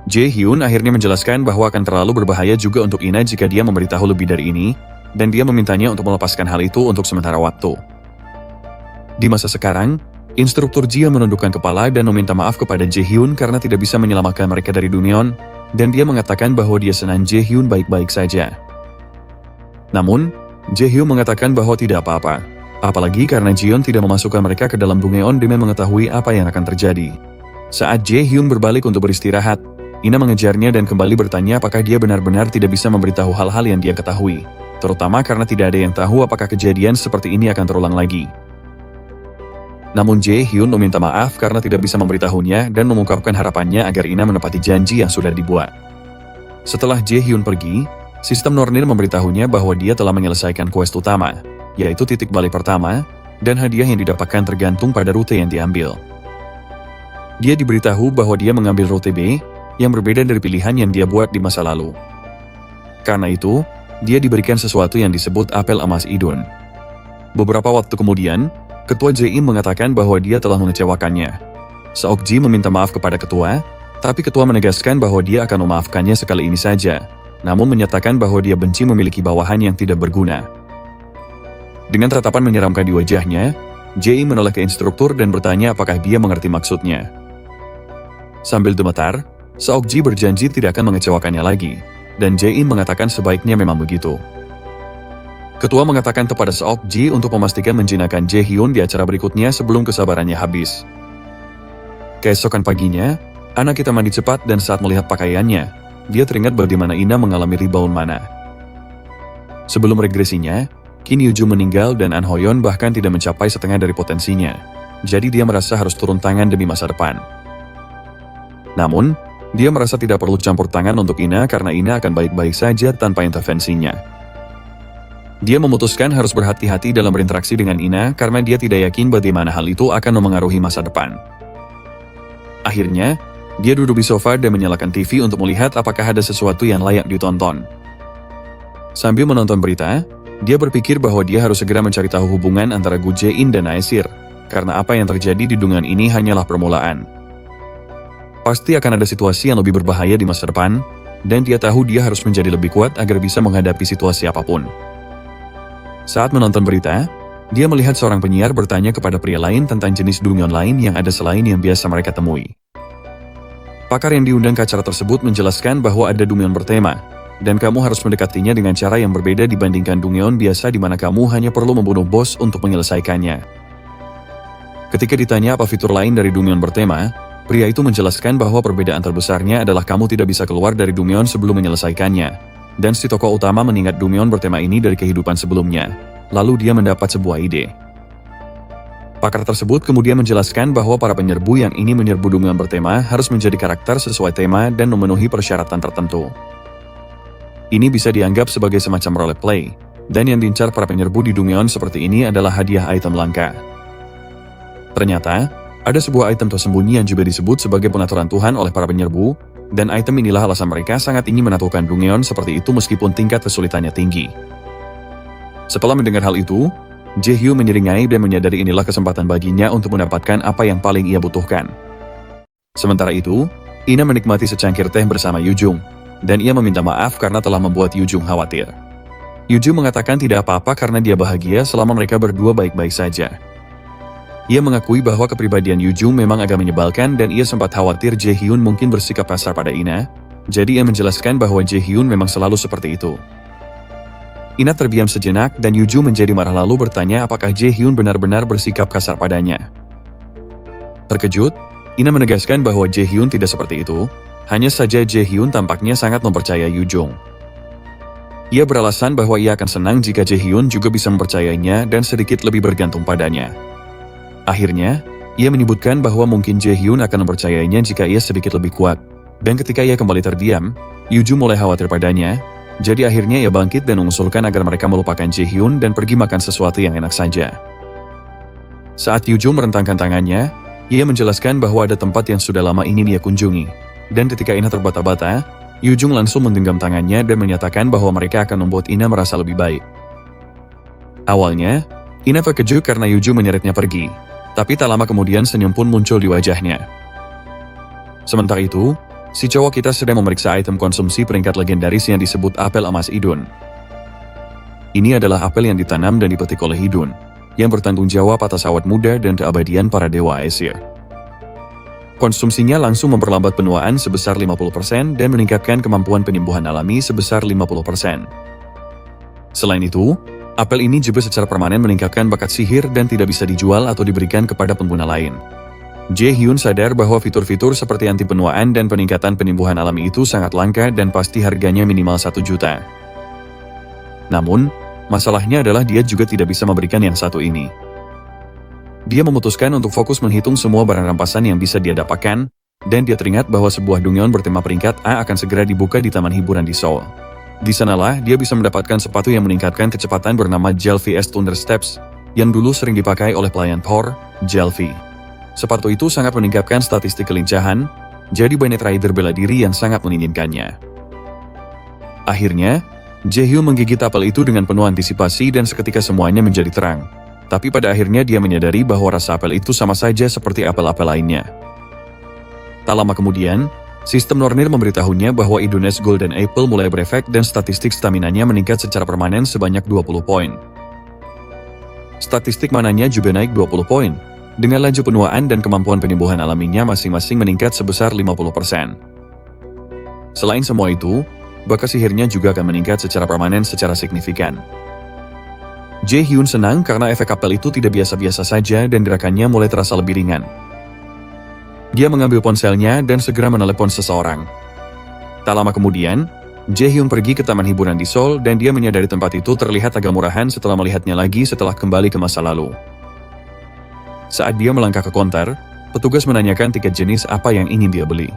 Jae-hyun akhirnya menjelaskan bahwa akan terlalu berbahaya juga untuk Ina jika dia memberitahu lebih dari ini, dan dia memintanya untuk melepaskan hal itu untuk sementara waktu. Di masa sekarang, instruktur Jia menundukkan kepala dan meminta maaf kepada Jae-hyun karena tidak bisa menyelamatkan mereka dari Dunyeon, dan dia mengatakan bahwa dia senang Jae-hyun baik-baik saja. Namun, Jae-hyun mengatakan bahwa tidak apa-apa, apalagi karena Jion tidak memasukkan mereka ke dalam Dunyeon demi mengetahui apa yang akan terjadi. Saat Jae-hyun berbalik untuk beristirahat, Ina mengejarnya dan kembali bertanya apakah dia benar-benar tidak bisa memberitahu hal-hal yang dia ketahui, terutama karena tidak ada yang tahu apakah kejadian seperti ini akan terulang lagi. Namun Jae-hyun meminta maaf karena tidak bisa memberitahunya dan mengungkapkan harapannya agar Ina menepati janji yang sudah dibuat. Setelah Jae-hyun pergi, sistem Nornir memberitahunya bahwa dia telah menyelesaikan quest utama, yaitu titik balik pertama, dan hadiah yang didapatkan tergantung pada rute yang diambil. Dia diberitahu bahwa dia mengambil rute B, yang berbeda dari pilihan yang dia buat di masa lalu. Karena itu, dia diberikan sesuatu yang disebut apel emas idun. Beberapa waktu kemudian, Ketua JI mengatakan bahwa dia telah mengecewakannya. Seokji meminta maaf kepada ketua, tapi ketua menegaskan bahwa dia akan memaafkannya sekali ini saja, namun menyatakan bahwa dia benci memiliki bawahan yang tidak berguna. Dengan tatapan menyeramkan di wajahnya, JI menoleh ke instruktur dan bertanya apakah dia mengerti maksudnya. Sambil gemetar, Seokji berjanji tidak akan mengecewakannya lagi, dan JI mengatakan sebaiknya memang begitu. Ketua mengatakan kepada Seokji untuk memastikan menjinakkan Jae-hyun di acara berikutnya sebelum kesabarannya habis. Keesokan paginya, anak kita mandi cepat dan saat melihat pakaiannya, dia teringat bagaimana Ina mengalami rebound mana. Sebelum regresinya, Kim Yoo-ju meninggal dan An Ho-yeon bahkan tidak mencapai setengah dari potensinya, jadi dia merasa harus turun tangan demi masa depan. Namun, dia merasa tidak perlu campur tangan untuk Ina karena Ina akan baik-baik saja tanpa intervensinya. Dia memutuskan harus berhati-hati dalam berinteraksi dengan Ina karena dia tidak yakin bagaimana hal itu akan memengaruhi masa depan. Akhirnya, dia duduk di sofa dan menyalakan TV untuk melihat apakah ada sesuatu yang layak ditonton. Sambil menonton berita, dia berpikir bahwa dia harus segera mencari tahu hubungan antara Gu Jae-in dan Aesir, karena apa yang terjadi di Dunyeon ini hanyalah permulaan. Pasti akan ada situasi yang lebih berbahaya di masa depan, dan dia tahu dia harus menjadi lebih kuat agar bisa menghadapi situasi apapun. Saat menonton berita, dia melihat seorang penyiar bertanya kepada pria lain tentang jenis Dunyeon lain yang ada selain yang biasa mereka temui. Pakar yang diundang ke acara tersebut menjelaskan bahwa ada Dunyeon bertema, dan kamu harus mendekatinya dengan cara yang berbeda dibandingkan Dunyeon biasa di mana kamu hanya perlu membunuh bos untuk menyelesaikannya. Ketika ditanya apa fitur lain dari Dunyeon bertema, pria itu menjelaskan bahwa perbedaan terbesarnya adalah kamu tidak bisa keluar dari Dunyeon sebelum menyelesaikannya. Dan si tokoh utama mengingat Dunyeon bertema ini dari kehidupan sebelumnya. Lalu dia mendapat sebuah ide. Pakar tersebut kemudian menjelaskan bahwa para penyerbu yang ingin menyerbu Dunyeon bertema harus menjadi karakter sesuai tema dan memenuhi persyaratan tertentu. Ini bisa dianggap sebagai semacam roleplay, dan yang diincar para penyerbu di Dunyeon seperti ini adalah hadiah item langka. Ternyata, ada sebuah item tersembunyi yang juga disebut sebagai pengaturan Tuhan oleh para penyerbu, dan item inilah alasan mereka sangat ingin menaklukkan Dunyeon seperti itu meskipun tingkat kesulitannya tinggi. Setelah mendengar hal itu, Jae-hyun menyeringai dan menyadari inilah kesempatan baginya untuk mendapatkan apa yang paling ia butuhkan. Sementara itu, Ina menikmati secangkir teh bersama Yoo-jung, dan ia meminta maaf karena telah membuat Yoo-jung khawatir. Yoo-jung mengatakan tidak apa-apa karena dia bahagia selama mereka berdua baik-baik saja. Ia mengakui bahwa kepribadian Yoo-jung memang agak menyebalkan dan ia sempat khawatir Jae-hyun mungkin bersikap kasar pada Ina, jadi ia menjelaskan bahwa Jae-hyun memang selalu seperti itu. Ina terdiam sejenak dan Yoo-jung menjadi marah lalu bertanya apakah Jae-hyun benar-benar bersikap kasar padanya. Terkejut, Ina menegaskan bahwa Jae-hyun tidak seperti itu, hanya saja Jae-hyun tampaknya sangat mempercayai Yoo-jung. Ia beralasan bahwa ia akan senang jika Jae-hyun juga bisa mempercayainya dan sedikit lebih bergantung padanya. Akhirnya, ia menyebutkan bahwa mungkin Jae-hyun akan mempercayainya jika ia sedikit lebih kuat. Dan ketika ia kembali terdiam, Yoo-jung mulai khawatir padanya, jadi akhirnya ia bangkit dan mengusulkan agar mereka melupakan Jae-hyun dan pergi makan sesuatu yang enak saja. Saat Yujung merentangkan tangannya, ia menjelaskan bahwa ada tempat yang sudah lama ini dia kunjungi. Dan ketika Ina terbata-bata, Yujung langsung menggenggam tangannya dan menyatakan bahwa mereka akan membuat Ina merasa lebih baik. Awalnya, Ina terkejut karena Yujung menyeretnya pergi. Tapi tak lama kemudian senyum pun muncul di wajahnya. Sementara itu, si cowok kita sedang memeriksa item konsumsi peringkat legendaris yang disebut apel emas Idun. Ini adalah apel yang ditanam dan dipetik oleh Idun, yang bertanggung jawab atas awet muda dan keabadian para dewa Aesir. Konsumsinya langsung memperlambat penuaan sebesar 50% dan meningkatkan kemampuan penyembuhan alami sebesar 50%. Selain itu, apel ini juga secara permanen meningkatkan bakat sihir dan tidak bisa dijual atau diberikan kepada pengguna lain. Jae-hyun sadar bahwa fitur-fitur seperti anti penuaan dan peningkatan penyembuhan alami itu sangat langka dan pasti harganya minimal 1 juta. Namun, masalahnya adalah dia juga tidak bisa memberikan yang satu ini. Dia memutuskan untuk fokus menghitung semua barang rampasan yang bisa dia dapatkan, dan dia teringat bahwa sebuah dungeon bertema peringkat A akan segera dibuka di taman hiburan di Seoul. Di sanalah dia bisa mendapatkan sepatu yang meningkatkan kecepatan bernama Jelfie S Thunder Steps, yang dulu sering dipakai oleh pelayan Thor, Jelfie. Sepatu itu sangat meningkatkan statistik kelincahan, jadi banyak rider bela diri yang sangat menginginkannya. Akhirnya, Jae-hyun menggigit apel itu dengan penuh antisipasi dan seketika semuanya menjadi terang. Tapi pada akhirnya dia menyadari bahwa rasa apel itu sama saja seperti apel-apel lainnya. Tak lama kemudian, sistem Nornir memberitahunya bahwa Idun's Golden Apple mulai berefek dan statistik staminanya meningkat secara permanen sebanyak 20 poin. Statistik mananya juga naik 20 poin, dengan laju penuaan dan kemampuan penyembuhan alaminya masing-masing meningkat sebesar 50%. Selain semua itu, bakat sihirnya juga akan meningkat secara permanen secara signifikan. Jae-hyun senang karena efek apel itu tidak biasa-biasa saja dan gerakannya mulai terasa lebih ringan. Dia mengambil ponselnya dan segera menelepon seseorang. Tak lama kemudian, Jae-hyun pergi ke taman hiburan di Seoul dan dia menyadari tempat itu terlihat agak murahan setelah melihatnya lagi setelah kembali ke masa lalu. Saat dia melangkah ke konter, petugas menanyakan tiket jenis apa yang ingin dia beli.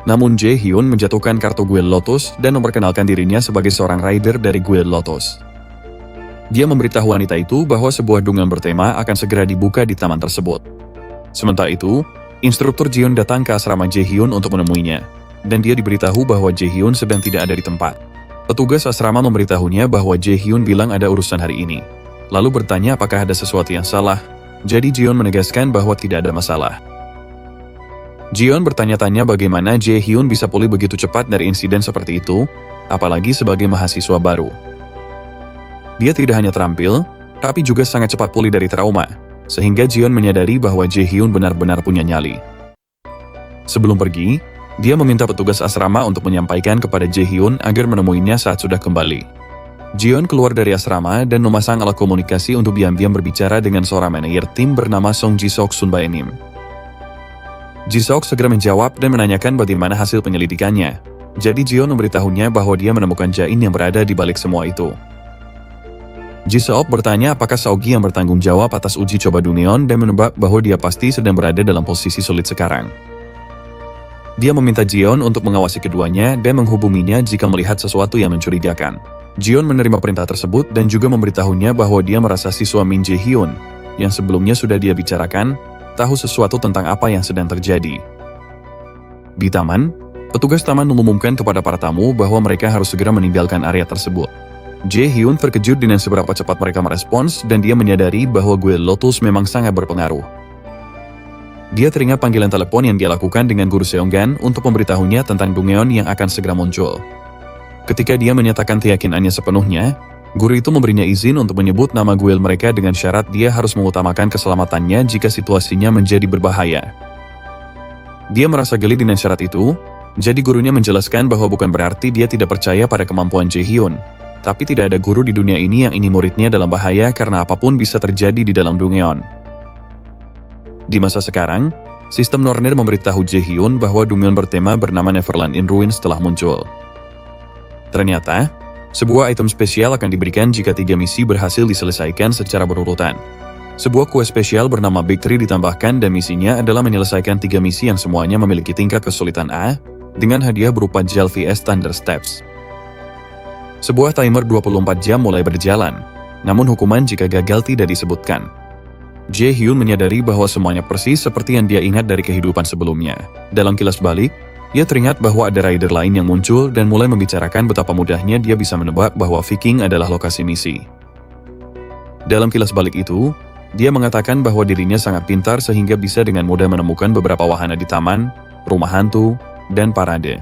Namun Jae-hyun menjatuhkan kartu Guild Lotus dan memperkenalkan dirinya sebagai seorang rider dari Guild Lotus. Dia memberitahu wanita itu bahwa sebuah dungeon bertema akan segera dibuka di taman tersebut. Sementara itu, instruktur Jion datang ke asrama Jae-hyun untuk menemuinya, dan dia diberitahu bahwa Jae-hyun sedang tidak ada di tempat. Petugas asrama memberitahunya bahwa Jae-hyun bilang ada urusan hari ini, lalu bertanya apakah ada sesuatu yang salah, jadi Jion menegaskan bahwa tidak ada masalah. Jion bertanya-tanya bagaimana Jae-hyun bisa pulih begitu cepat dari insiden seperti itu, apalagi sebagai mahasiswa baru. Dia tidak hanya terampil, tapi juga sangat cepat pulih dari trauma, sehingga Jion menyadari bahwa Jae-hyun benar-benar punya nyali. Sebelum pergi, dia meminta petugas asrama untuk menyampaikan kepada Jae-hyun agar menemuinya saat sudah kembali. Jion keluar dari asrama dan memasang alat komunikasi untuk diam-diam berbicara dengan seorang manajer tim bernama Song Ji-sok Sun Bae-nim. Ji-sok segera menjawab dan menanyakan bagaimana hasil penyelidikannya. Jadi Jion memberitahunya bahwa dia menemukan Jain yang berada di balik semua itu. Ji-sok bertanya apakah Seogi yang bertanggung jawab atas uji coba Dungeon dan menebak bahwa dia pasti sedang berada dalam posisi sulit sekarang. Dia meminta Jion untuk mengawasi keduanya dan menghubunginya jika melihat sesuatu yang mencurigakan. Jion menerima perintah tersebut dan juga memberitahunya bahwa dia merasa siswa Min Jae-hyun, yang sebelumnya sudah dia bicarakan, tahu sesuatu tentang apa yang sedang terjadi. Di taman, petugas taman mengumumkan kepada para tamu bahwa mereka harus segera meninggalkan area tersebut. Jae-hyun terkejut dengan seberapa cepat mereka merespons dan dia menyadari bahwa Guild Lotus memang sangat berpengaruh. Dia teringat panggilan telepon yang dia lakukan dengan Guru Seonggan untuk memberitahunya tentang Dungeon yang akan segera muncul. Ketika dia menyatakan keyakinannya sepenuhnya, guru itu memberinya izin untuk menyebut nama guild mereka dengan syarat dia harus mengutamakan keselamatannya jika situasinya menjadi berbahaya. Dia merasa geli dengan syarat itu, jadi gurunya menjelaskan bahwa bukan berarti dia tidak percaya pada kemampuan Jae-hyun. Tapi tidak ada guru di dunia ini yang ingin muridnya dalam bahaya karena apapun bisa terjadi di dalam Dungeon. Di masa sekarang, sistem Nornir memberitahu Jae-hyun bahwa Dungeon bertema bernama Neverland in Ruins telah muncul. Ternyata, sebuah item spesial akan diberikan jika 3 misi berhasil diselesaikan secara berurutan. Sebuah kue spesial bernama Big Tree ditambahkan dan misinya adalah menyelesaikan 3 misi yang semuanya memiliki tingkat kesulitan A, dengan hadiah berupa Jelfie S Thunder Steps. Sebuah timer 24 jam mulai berjalan, namun hukuman jika gagal tidak disebutkan. Jae-hyun menyadari bahwa semuanya persis seperti yang dia ingat dari kehidupan sebelumnya. Dalam kilas balik, ia teringat bahwa ada rider lain yang muncul dan mulai membicarakan betapa mudahnya dia bisa menebak bahwa Viking adalah lokasi misi. Dalam kilas balik itu, dia mengatakan bahwa dirinya sangat pintar sehingga bisa dengan mudah menemukan beberapa wahana di taman, rumah hantu, dan parade.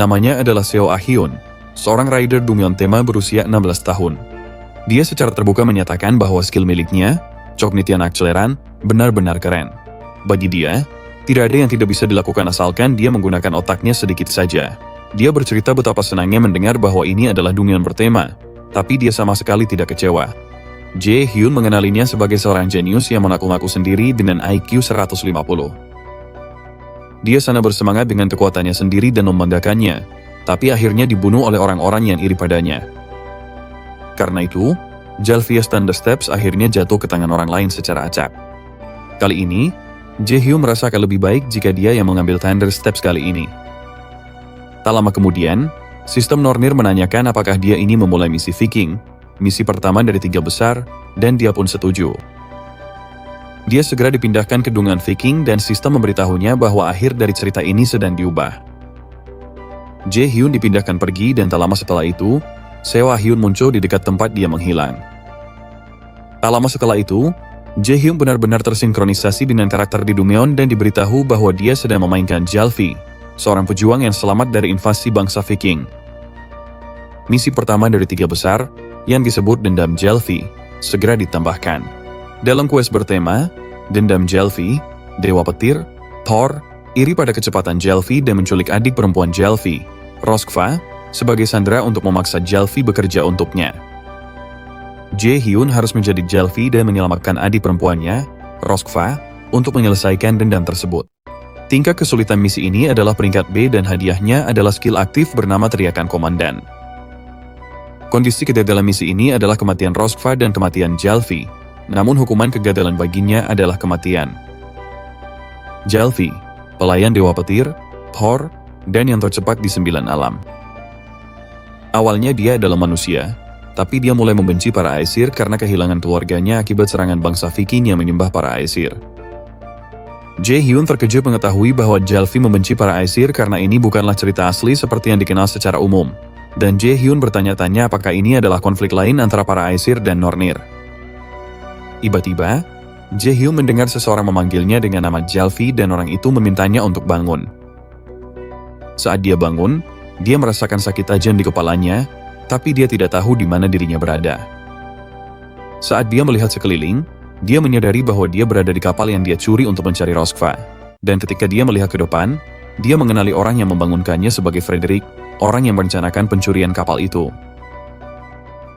Namanya adalah Seo Ah-hyun, seorang rider Dumyeon Tema berusia 16 tahun. Dia secara terbuka menyatakan bahwa skill miliknya, Chognitian Acceleran, benar-benar keren. Bagi dia, tidak ada yang tidak bisa dilakukan asalkan dia menggunakan otaknya sedikit saja. Dia bercerita betapa senangnya mendengar bahwa ini adalah Dumyeon bertema, tapi dia sama sekali tidak kecewa. Jae-hyun mengenalinya sebagai seorang jenius yang mengaku-ngaku sendiri dengan IQ 150. Dia sangat bersemangat dengan kekuatannya sendiri dan membanggakannya, tapi akhirnya dibunuh oleh orang-orang yang iri padanya. Karena itu, Jalvia's Thunder Steps akhirnya jatuh ke tangan orang lain secara acak. Kali ini, Jae-hyun merasa akan lebih baik jika dia yang mengambil Thunder Steps kali ini. Tak lama kemudian, sistem Nornir menanyakan apakah dia ini memulai misi Viking, misi pertama dari 3 besar, dan dia pun setuju. Dia segera dipindahkan ke Dungan Viking dan sistem memberitahunya bahwa akhir dari cerita ini sedang diubah. Jae-hyun dipindahkan pergi dan tak lama setelah itu, Seo Ah-hyun muncul di dekat tempat dia menghilang. Tak lama setelah itu, Jae-hyun benar-benar tersinkronisasi dengan karakter di Dumyeon dan diberitahu bahwa dia sedang memainkan Jalvi, seorang pejuang yang selamat dari invasi bangsa Viking. Misi pertama dari 3 besar, yang disebut Dendam Jalvi, segera ditambahkan. Dalam quest bertema, Dendam Jalvi, Dewa Petir, Thor, iri pada kecepatan Jalvi dan menculik adik perempuan Jalvi, Roskva, sebagai sandera untuk memaksa Jalvi bekerja untuknya. Jae-hyun harus menjadi Jalvi dan menyelamatkan adik perempuannya, Roskva, untuk menyelesaikan dendam tersebut. Tingkat kesulitan misi ini adalah peringkat B dan hadiahnya adalah skill aktif bernama Teriakan Komandan. Kondisi kegagalan misi ini adalah kematian Roskva dan kematian Jalvi, namun hukuman kegagalan baginya adalah kematian. Jalvi, pelayan Dewa Petir, Thor, dan yang tercepat di 9 alam. Awalnya dia adalah manusia, tapi dia mulai membenci para Aesir karena kehilangan keluarganya akibat serangan bangsa Viking yang menyembah para Aesir. Jae-hyun terkejut mengetahui bahwa Jalvi membenci para Aesir karena ini bukanlah cerita asli seperti yang dikenal secara umum, dan Jae-hyun bertanya-tanya apakah ini adalah konflik lain antara para Aesir dan Nornir. Tiba-tiba, Jae-hyun mendengar seseorang memanggilnya dengan nama Jalvi dan orang itu memintanya untuk bangun. Saat dia bangun, dia merasakan sakit tajam di kepalanya, tapi dia tidak tahu di mana dirinya berada. Saat dia melihat sekeliling, dia menyadari bahwa dia berada di kapal yang dia curi untuk mencari Roskva. Dan ketika dia melihat ke depan, dia mengenali orang yang membangunkannya sebagai Frederick, orang yang merencanakan pencurian kapal itu.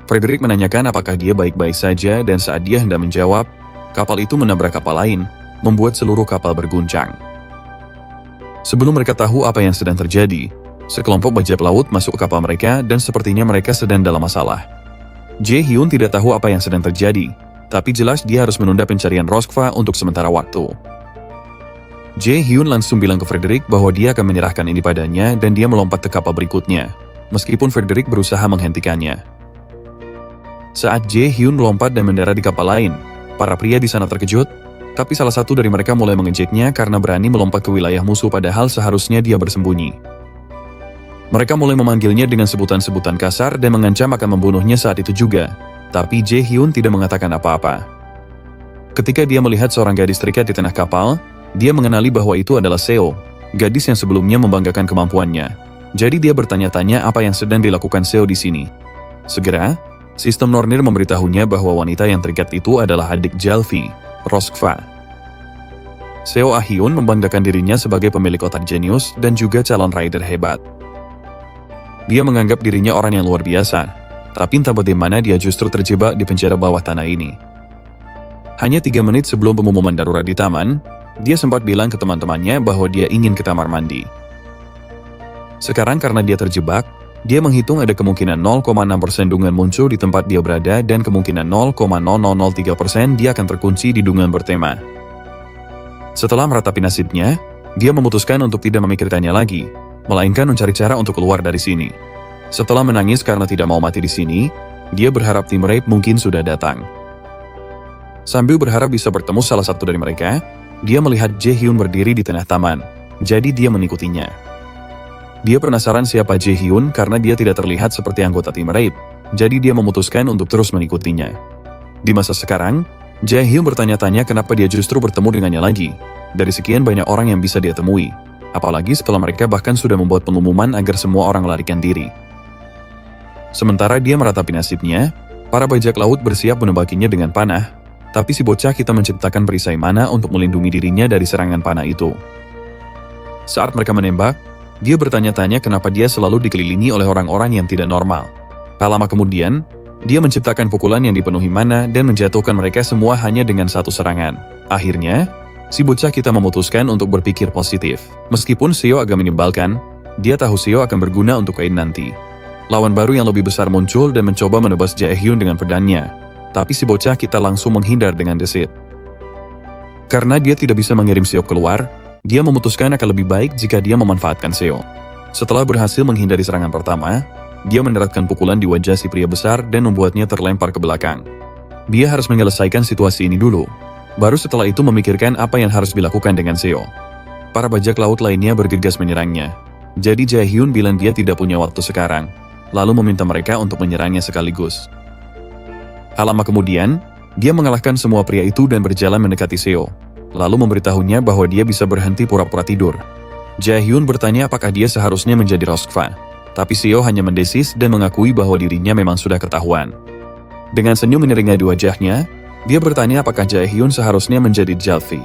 Frederick menanyakan apakah dia baik-baik saja dan saat dia hendak menjawab, kapal itu menabrak kapal lain, membuat seluruh kapal berguncang. Sebelum mereka tahu apa yang sedang terjadi, sekelompok bajak laut masuk ke kapal mereka dan sepertinya mereka sedang dalam masalah. Jae-hyun tidak tahu apa yang sedang terjadi, tapi jelas dia harus menunda pencarian Roskva untuk sementara waktu. Jae-hyun langsung bilang ke Frederick bahwa dia akan menyerahkan ini padanya dan dia melompat ke kapal berikutnya, meskipun Frederick berusaha menghentikannya. Saat Jae-hyun melompat dan mendarat di kapal lain, para pria di sana terkejut, tapi salah satu dari mereka mulai mengejeknya karena berani melompat ke wilayah musuh padahal seharusnya dia bersembunyi. Mereka mulai memanggilnya dengan sebutan-sebutan kasar dan mengancam akan membunuhnya saat itu juga, tapi Jae-hyun tidak mengatakan apa-apa. Ketika dia melihat seorang gadis terikat di tengah kapal, dia mengenali bahwa itu adalah Seo, gadis yang sebelumnya membanggakan kemampuannya. Jadi dia bertanya-tanya apa yang sedang dilakukan Seo di sini. Segera, sistem Nornir memberitahunya bahwa wanita yang terikat itu adalah adik Jalvi, Roskva. Seo Ah-hyun membanggakan dirinya sebagai pemilik otak jenius dan juga calon rider hebat. Dia menganggap dirinya orang yang luar biasa, tapi entah bagaimana dia justru terjebak di penjara bawah tanah ini. Hanya 3 menit sebelum pengumuman darurat di taman, dia sempat bilang ke teman-temannya bahwa dia ingin ke kamar mandi. Sekarang karena dia terjebak, dia menghitung ada kemungkinan 0,6% dungan muncul di tempat dia berada dan kemungkinan 0,0003% dia akan terkunci di dungan bertema. Setelah meratapi nasibnya, dia memutuskan untuk tidak memikirkannya lagi, melainkan mencari cara untuk keluar dari sini. Setelah menangis karena tidak mau mati di sini, dia berharap tim Rape mungkin sudah datang. Sambil berharap bisa bertemu salah satu dari mereka, dia melihat Jae-hyun berdiri di tengah taman. Jadi dia mengikutinya. Dia penasaran siapa Jae-hyun karena dia tidak terlihat seperti anggota tim Rape. Jadi dia memutuskan untuk terus mengikutinya. Di masa sekarang, Jae-hyun bertanya-tanya kenapa dia justru bertemu dengannya lagi. Dari sekian banyak orang yang bisa dia temui. Apalagi setelah mereka bahkan sudah membuat pengumuman agar semua orang melarikan diri. Sementara dia meratapi nasibnya, para bajak laut bersiap menembakinya dengan panah. Tapi si bocah kita menciptakan perisai mana untuk melindungi dirinya dari serangan panah itu. Saat mereka menembak, dia bertanya-tanya kenapa dia selalu dikelilingi oleh orang-orang yang tidak normal. Tak lama kemudian, dia menciptakan pukulan yang dipenuhi mana dan menjatuhkan mereka semua hanya dengan satu serangan. Akhirnya, si bocah kita memutuskan untuk berpikir positif. Meskipun Seo agak menyebalkan, dia tahu Seo akan berguna untuk Kain nanti. Lawan baru yang lebih besar muncul dan mencoba menebas Jae-hyun dengan pedangnya. Tapi si bocah kita langsung menghindar dengan gesit. Karena dia tidak bisa mengirim Seo keluar, dia memutuskan akan lebih baik jika dia memanfaatkan Seo. Setelah berhasil menghindari serangan pertama, dia menerapkan pukulan di wajah si pria besar dan membuatnya terlempar ke belakang. Dia harus menyelesaikan situasi ini dulu. Baru setelah itu memikirkan apa yang harus dilakukan dengan Seo. Para bajak laut lainnya bergegas menyerangnya. Jadi Jae-hyun bilang dia tidak punya waktu sekarang, lalu meminta mereka untuk menyerangnya sekaligus. Tak lama kemudian, dia mengalahkan semua pria itu dan berjalan mendekati Seo, lalu memberitahunya bahwa dia bisa berhenti pura-pura tidur. Jae-hyun bertanya apakah dia seharusnya menjadi Roskva, tapi Seo hanya mendesis dan mengakui bahwa dirinya memang sudah ketahuan. Dengan senyum menyeringai di wajahnya, dia bertanya apakah Jae-hyun seharusnya menjadi Jalfi.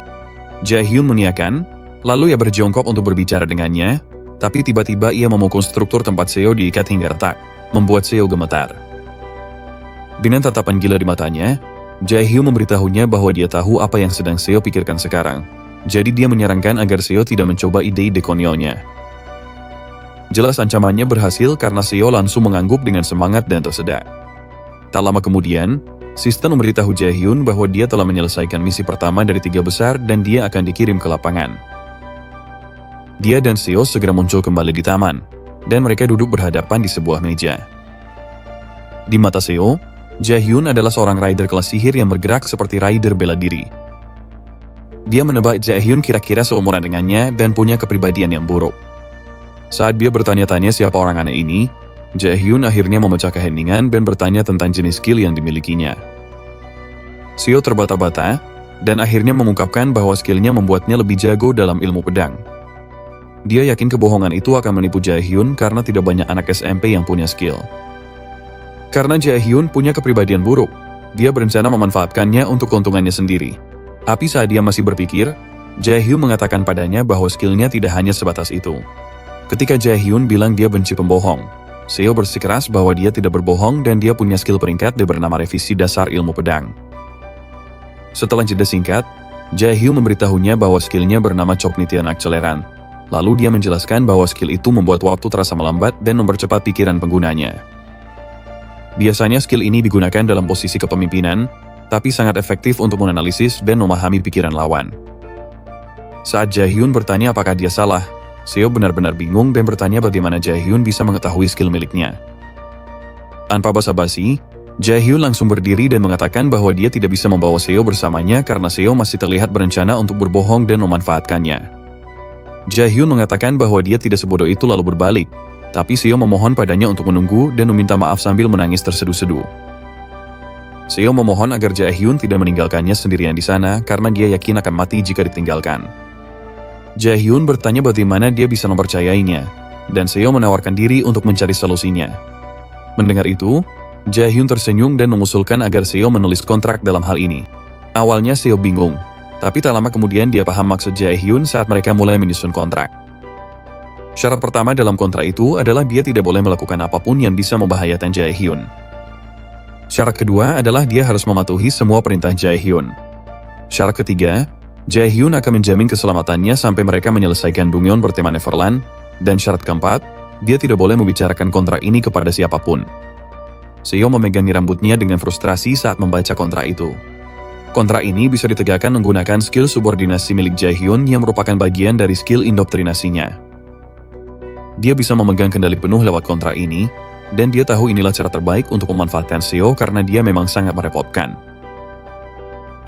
Jae-hyun mengiyakan, lalu ia berjongkok untuk berbicara dengannya, tapi tiba-tiba ia memukul struktur tempat Seo diikat hingga retak, membuat Seo gemetar. Dengan tatapan gila di matanya, Jae-hyun memberitahunya bahwa dia tahu apa yang sedang Seo pikirkan sekarang. Jadi dia menyarankan agar Seo tidak mencoba ide-ide konyolnya. Jelas ancamannya berhasil karena Seo langsung mengangguk dengan semangat dan tersedak. Tak lama kemudian, Sistan memberitahu Jae-hyun bahwa dia telah menyelesaikan misi pertama dari 3 besar dan dia akan dikirim ke lapangan. Dia dan Seo segera muncul kembali di taman, dan mereka duduk berhadapan di sebuah meja. Di mata Seo, Jae-hyun adalah seorang rider kelas sihir yang bergerak seperti rider bela diri. Dia menebak Jae-hyun kira-kira seumuran dengannya dan punya kepribadian yang buruk. Saat dia bertanya-tanya siapa orang aneh ini, Jae-hyun akhirnya memecah keheningan dan bertanya tentang jenis skill yang dimilikinya. Seo terbata-bata, dan akhirnya mengungkapkan bahwa skillnya membuatnya lebih jago dalam ilmu pedang. Dia yakin kebohongan itu akan menipu Jae-hyun karena tidak banyak anak SMP yang punya skill. Karena Jae-hyun punya kepribadian buruk, dia berencana memanfaatkannya untuk keuntungannya sendiri. Tapi saat dia masih berpikir, Jae-hyun mengatakan padanya bahwa skillnya tidak hanya sebatas itu. Ketika Jae-hyun bilang dia benci pembohong, Seo bersikeras bahwa dia tidak berbohong dan dia punya skill peringkat yang bernama revisi dasar ilmu pedang. Setelah jeda singkat, Jae-hyun memberitahunya bahwa skillnya bernama Cognition Acceleran. Lalu dia menjelaskan bahwa skill itu membuat waktu terasa melambat dan mempercepat pikiran penggunanya. Biasanya skill ini digunakan dalam posisi kepemimpinan, tapi sangat efektif untuk menganalisis dan memahami pikiran lawan. Saat Jae-hyun bertanya apakah dia salah, Seo benar-benar bingung dan bertanya bagaimana Jae-hyun bisa mengetahui skill miliknya. Tanpa basa-basi, Jae-hyun langsung berdiri dan mengatakan bahwa dia tidak bisa membawa Seo bersamanya karena Seo masih terlihat berencana untuk berbohong dan memanfaatkannya. Jae-hyun mengatakan bahwa dia tidak sebodoh itu lalu berbalik. Tapi Seo memohon padanya untuk menunggu dan meminta maaf sambil menangis terseduh-seduh. Seo memohon agar Jae-hyun tidak meninggalkannya sendirian di sana karena dia yakin akan mati jika ditinggalkan. Jae-hyun bertanya bagaimana dia bisa mempercayainya, dan Seo menawarkan diri untuk mencari solusinya. Mendengar itu, Jae-hyun tersenyum dan mengusulkan agar Seo menulis kontrak dalam hal ini. Awalnya Seo bingung, tapi tak lama kemudian dia paham maksud Jae-hyun saat mereka mulai menyusun kontrak. Syarat pertama dalam kontrak itu adalah dia tidak boleh melakukan apapun yang bisa membahayakan Jae-hyun. Syarat kedua adalah dia harus mematuhi semua perintah Jae-hyun. Syarat ketiga, Jae-hyun akan menjamin keselamatannya sampai mereka menyelesaikan Dongyeon bertema Neverland, dan syarat keempat, dia tidak boleh membicarakan kontrak ini kepada siapapun. Seo memegangi rambutnya dengan frustrasi saat membaca kontrak itu. Kontrak ini bisa ditegakkan menggunakan skill subordinasi milik Jae-hyun yang merupakan bagian dari skill indoktrinasinya. Dia bisa memegang kendali penuh lewat kontrak ini, dan dia tahu inilah cara terbaik untuk memanfaatkan Seo karena dia memang sangat merepotkan.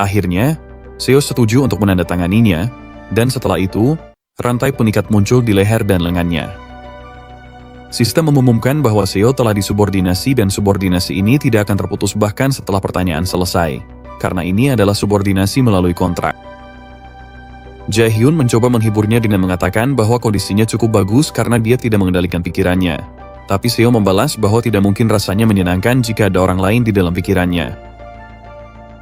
Akhirnya, Seo setuju untuk menandatanganinya, dan setelah itu, rantai pengikat muncul di leher dan lengannya. Sistem mengumumkan bahwa Seo telah disubordinasi dan subordinasi ini tidak akan terputus bahkan setelah pertanyaan selesai, karena ini adalah subordinasi melalui kontrak. Jae-hyun mencoba menghiburnya dengan mengatakan bahwa kondisinya cukup bagus karena dia tidak mengendalikan pikirannya. Tapi Seo membalas bahwa tidak mungkin rasanya menyenangkan jika ada orang lain di dalam pikirannya.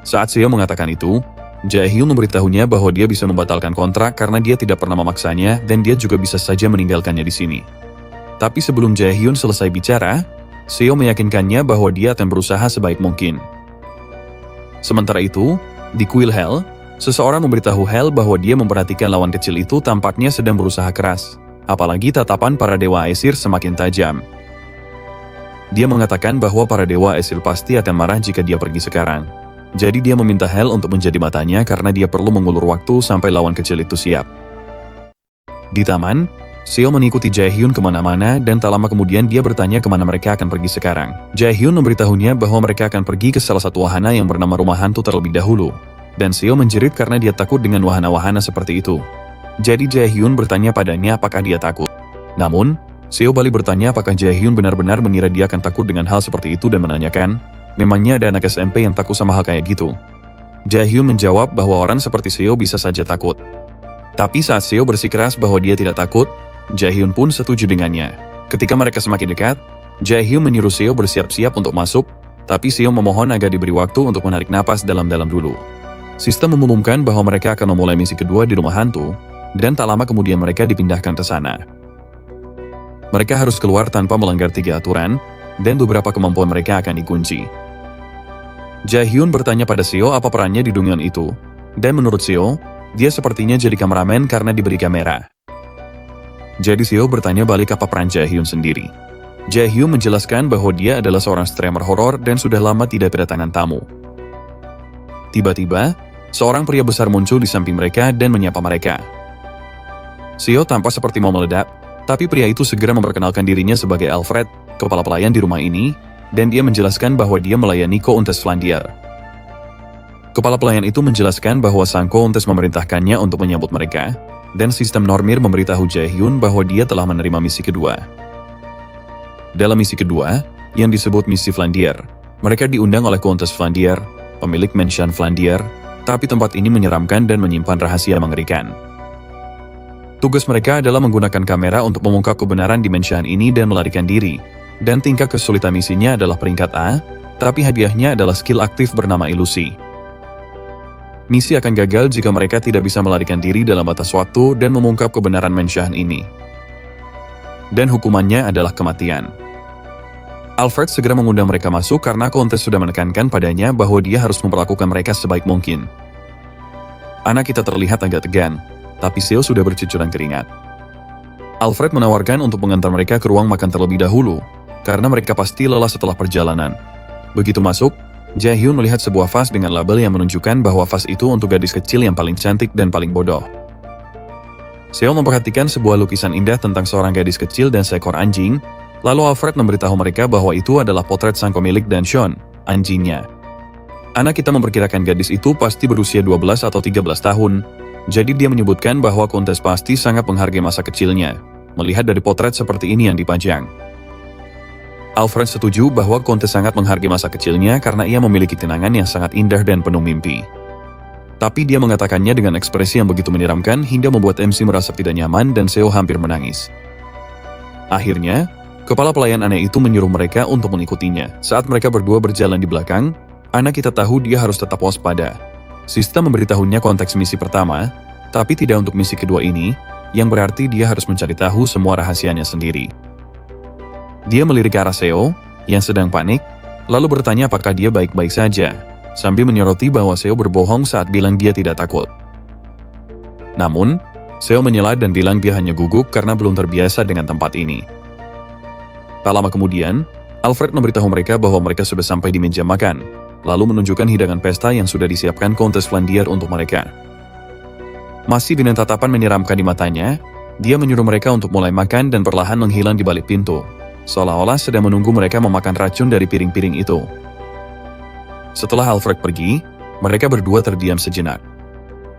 Saat Seo mengatakan itu, Jae-hyun memberitahunya bahwa dia bisa membatalkan kontrak karena dia tidak pernah memaksanya dan dia juga bisa saja meninggalkannya di sini. Tapi sebelum Jae-hyun selesai bicara, Seo meyakinkannya bahwa dia akan berusaha sebaik mungkin. Sementara itu, di kuil Hell, seseorang memberitahu Hell bahwa dia memperhatikan lawan kecil itu tampaknya sedang berusaha keras. Apalagi tatapan para dewa Aesir semakin tajam. Dia mengatakan bahwa para dewa Aesir pasti akan marah jika dia pergi sekarang. Jadi dia meminta Hell untuk menjadi matanya karena dia perlu mengulur waktu sampai lawan kecil itu siap. Di taman, Seo mengikuti Jae-hyun kemana-mana dan tak lama kemudian dia bertanya kemana mereka akan pergi sekarang. Jae-hyun memberitahunya bahwa mereka akan pergi ke salah satu wahana yang bernama rumah hantu terlebih dahulu. Dan Seo menjerit karena dia takut dengan wahana-wahana seperti itu. Jadi Jae-hyun bertanya padanya apakah dia takut. Namun, Seo balik bertanya apakah Jae-hyun benar-benar mengira dia akan takut dengan hal seperti itu dan menanyakan, memangnya ada anak SMP yang takut sama hal kayak gitu? Jae-hyun menjawab bahwa orang seperti Seo bisa saja takut. Tapi saat Seo bersikeras bahwa dia tidak takut, Jae-hyun pun setuju dengannya. Ketika mereka semakin dekat, Jae-hyun menyuruh Seo bersiap-siap untuk masuk, tapi Seo memohon agar diberi waktu untuk menarik napas dalam-dalam dulu. Sistem mengumumkan bahwa mereka akan memulai misi kedua di rumah hantu, dan tak lama kemudian mereka dipindahkan ke sana. Mereka harus keluar tanpa melanggar 3 aturan, dan beberapa kemampuan mereka akan dikunci. Jae-hyun bertanya pada Seo apa perannya di dunia itu, dan menurut Seo, dia sepertinya jadi kameramen karena diberi kamera. Jadi Seo bertanya balik apa peran Jae-hyun sendiri. Jae-hyun menjelaskan bahwa dia adalah seorang streamer horor dan sudah lama tidak kedatangan tamu. Tiba-tiba, seorang pria besar muncul di samping mereka dan menyapa mereka. Seo tampak seperti mau meledak, tapi pria itu segera memperkenalkan dirinya sebagai Alfred, kepala pelayan di rumah ini, dan dia menjelaskan bahwa dia melayani Countess Flandier. Kepala pelayan itu menjelaskan bahwa sang Countess memerintahkannya untuk menyambut mereka, dan sistem Normir memberitahu Jae-hyun bahwa dia telah menerima misi kedua. Dalam misi kedua, yang disebut misi Flandier, mereka diundang oleh Countess Flandier, pemilik Mansion Flandier, tapi tempat ini menyeramkan dan menyimpan rahasia mengerikan. Tugas mereka adalah menggunakan kamera untuk mengungkap kebenaran di mansion ini dan melarikan diri. Dan tingkat kesulitan misinya adalah peringkat A, tapi hadiahnya adalah skill aktif bernama ilusi. Misi akan gagal jika mereka tidak bisa melarikan diri dalam batas waktu dan mengungkap kebenaran mansion ini. Dan hukumannya adalah kematian. Alfred segera mengundang mereka masuk karena Countess sudah menekankan padanya bahwa dia harus memperlakukan mereka sebaik mungkin. Anak kita terlihat agak tegan, tapi Seo sudah bercucuran keringat. Alfred menawarkan untuk mengantar mereka ke ruang makan terlebih dahulu, karena mereka pasti lelah setelah perjalanan. Begitu masuk, Jae-hyun melihat sebuah vas dengan label yang menunjukkan bahwa vas itu untuk gadis kecil yang paling cantik dan paling bodoh. Seo memperhatikan sebuah lukisan indah tentang seorang gadis kecil dan seekor anjing, lalu Alfred memberitahu mereka bahwa itu adalah potret sang pemilik dan Sean, anjingnya. Anak kita memperkirakan gadis itu pasti berusia 12 atau 13 tahun, jadi dia menyebutkan bahwa Countess pasti sangat menghargai masa kecilnya, melihat dari potret seperti ini yang dipajang. Alfred setuju bahwa Countess sangat menghargai masa kecilnya karena ia memiliki kenangan yang sangat indah dan penuh mimpi. Tapi dia mengatakannya dengan ekspresi yang begitu menyeramkan hingga membuat MC merasa tidak nyaman dan Seo hampir menangis. Akhirnya, kepala pelayan aneh itu menyuruh mereka untuk mengikutinya. Saat mereka berdua berjalan di belakang, anak kita tahu dia harus tetap waspada. Sistem memberitahunya konteks misi pertama, tapi tidak untuk misi kedua ini, yang berarti dia harus mencari tahu semua rahasianya sendiri. Dia melirik ke arah Seo, yang sedang panik, lalu bertanya apakah dia baik-baik saja, sambil menyoroti bahwa Seo berbohong saat bilang dia tidak takut. Namun, Seo menyela dan bilang dia hanya gugup karena belum terbiasa dengan tempat ini. Tak lama kemudian, Alfred memberitahu mereka bahwa mereka sudah sampai di meja makan, lalu menunjukkan hidangan pesta yang sudah disiapkan Countess Flandier untuk mereka. Masih dengan tatapan menyeramkan di matanya, dia menyuruh mereka untuk mulai makan dan perlahan menghilang di balik pintu, seolah-olah sedang menunggu mereka memakan racun dari piring-piring itu. Setelah Alfred pergi, Mereka berdua terdiam sejenak.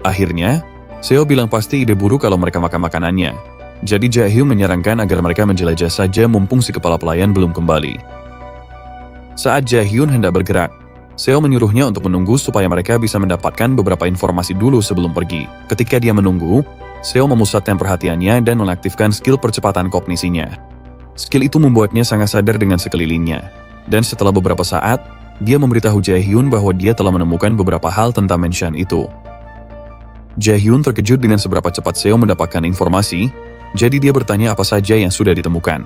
Akhirnya, Seo bilang pasti ide buruk kalau mereka makan makanannya. Jadi Jae-hyun menyarankan agar mereka menjelajah saja mumpung si kepala pelayan belum kembali. Saat Jae-hyun hendak bergerak, Seo menyuruhnya untuk menunggu supaya mereka bisa mendapatkan beberapa informasi dulu sebelum pergi. Ketika dia menunggu, Seo memusatkan perhatiannya dan mengaktifkan skill percepatan kognisinya. Skill itu membuatnya sangat sadar dengan sekelilingnya. Dan setelah beberapa saat, dia memberitahu Jae-hyun bahwa dia telah menemukan beberapa hal tentang mansion itu. Jae-hyun terkejut dengan seberapa cepat Seo mendapatkan informasi, jadi dia bertanya apa saja yang sudah ditemukan.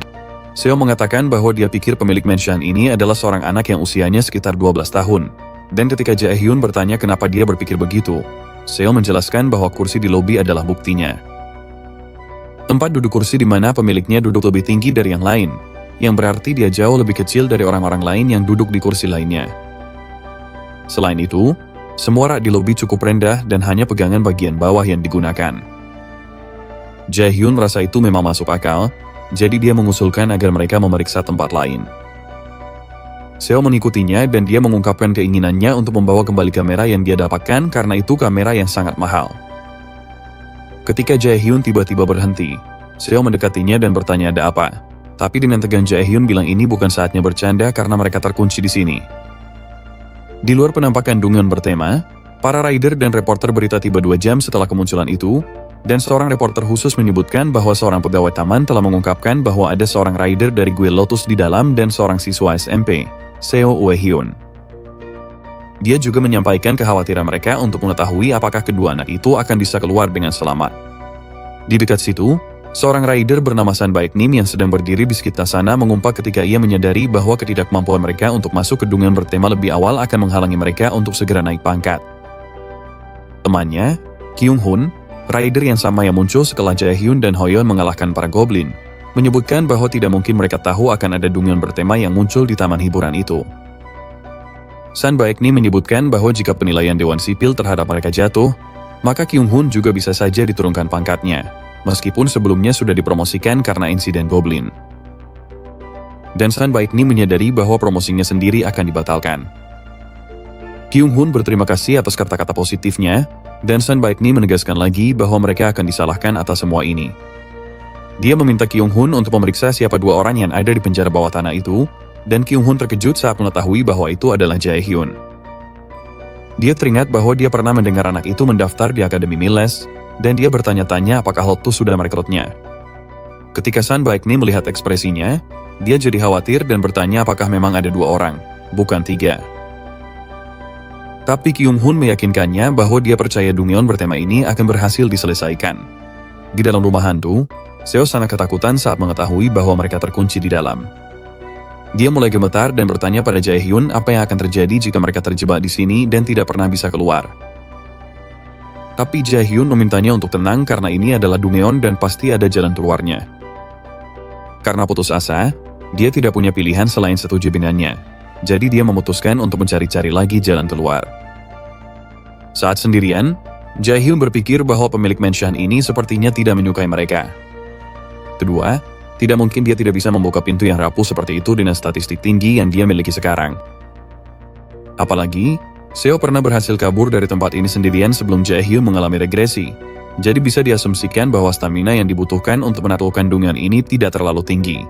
Seo mengatakan bahwa dia pikir pemilik mansion ini adalah seorang anak yang usianya sekitar 12 tahun. Dan ketika Jae-hyun bertanya kenapa dia berpikir begitu, Seo menjelaskan bahwa kursi di lobi adalah buktinya. Tempat duduk kursi di mana pemiliknya duduk lebih tinggi dari yang lain, yang berarti dia jauh lebih kecil dari orang-orang lain yang duduk di kursi lainnya. Selain itu, semua rak di lobi cukup rendah dan hanya pegangan bagian bawah yang digunakan. Jae-hyun merasa itu memang masuk akal, jadi dia mengusulkan agar mereka memeriksa tempat lain. Seo mengikutinya dan dia mengungkapkan keinginannya untuk membawa kembali kamera yang dia dapatkan karena itu kamera yang sangat mahal. Ketika Jae-hyun tiba-tiba berhenti, Seo mendekatinya dan bertanya ada apa. Tapi dengan tegang Jae-hyun bilang ini bukan saatnya bercanda karena mereka terkunci di sini. Di luar penampakan Dungyeon bertema, para rider dan reporter berita tiba 2 jam setelah kemunculan itu, dan seorang reporter khusus menyebutkan bahwa seorang pegawai taman telah mengungkapkan bahwa ada seorang rider dari Guild Lotus di dalam dan seorang siswa SMP, Seo Woo-hyun. Dia juga menyampaikan kekhawatiran mereka untuk mengetahui apakah kedua anak itu akan bisa keluar dengan selamat. Di dekat situ, seorang rider bernama San Baek-nim yang sedang berdiri di sekitar sana mengumpat ketika ia menyadari bahwa ketidakmampuan mereka untuk masuk ke Dungyeon bertema lebih awal akan menghalangi mereka untuk segera naik pangkat. Temannya, Kyung-hun, rider yang sama yang muncul setelah Jae-hyun dan Hoyeon mengalahkan para goblin, menyebutkan bahwa tidak mungkin mereka tahu akan ada Dungyeon bertema yang muncul di taman hiburan itu. San Baek-nim menyebutkan bahwa jika penilaian Dewan Sipil terhadap mereka jatuh, maka Kyung-hun juga bisa saja diturunkan pangkatnya. Meskipun sebelumnya sudah dipromosikan karena insiden Goblin. Dan San Baek-nim menyadari bahwa promosinya sendiri akan dibatalkan. Kyung-hun berterima kasih atas kata-kata positifnya, dan San Baek-nim menegaskan lagi bahwa mereka akan disalahkan atas semua ini. Dia meminta Kyung-hun untuk memeriksa siapa 2 orang yang ada di penjara bawah tanah itu, dan Kyung-hun terkejut saat mengetahui bahwa itu adalah Jae-hyun. Dia teringat bahwa dia pernah mendengar anak itu mendaftar di Akademi Miles, dan dia bertanya-tanya apakah Lotus sudah merekrutnya. Ketika San Baek-nim melihat ekspresinya, dia jadi khawatir dan bertanya apakah memang ada 2 orang, bukan 3. Tapi Kyung-hun meyakinkannya bahwa dia percaya Dungyeon bertema ini akan berhasil diselesaikan. Di dalam rumah hantu, Seo sangat ketakutan saat mengetahui bahwa mereka terkunci di dalam. Dia mulai gemetar dan bertanya pada Jae-hyun apa yang akan terjadi jika mereka terjebak di sini dan tidak pernah bisa keluar. Tapi Jae-hyun memintanya untuk tenang karena ini adalah Dungyeon dan pasti ada jalan keluarnya. Karena putus asa, dia tidak punya pilihan selain setuju dengannya. Jadi dia memutuskan untuk mencari-cari lagi jalan keluar. Saat sendirian, Jae-hyun berpikir bahwa pemilik mansion ini sepertinya tidak menyukai mereka. Kedua, tidak mungkin dia tidak bisa membuka pintu yang rapuh seperti itu dengan statistik tinggi yang dia miliki sekarang. Apalagi, Seo pernah berhasil kabur dari tempat ini sendirian sebelum Jae-hyun mengalami regresi. Jadi bisa diasumsikan bahwa stamina yang dibutuhkan untuk menaklukkan Dungyeon ini tidak terlalu tinggi.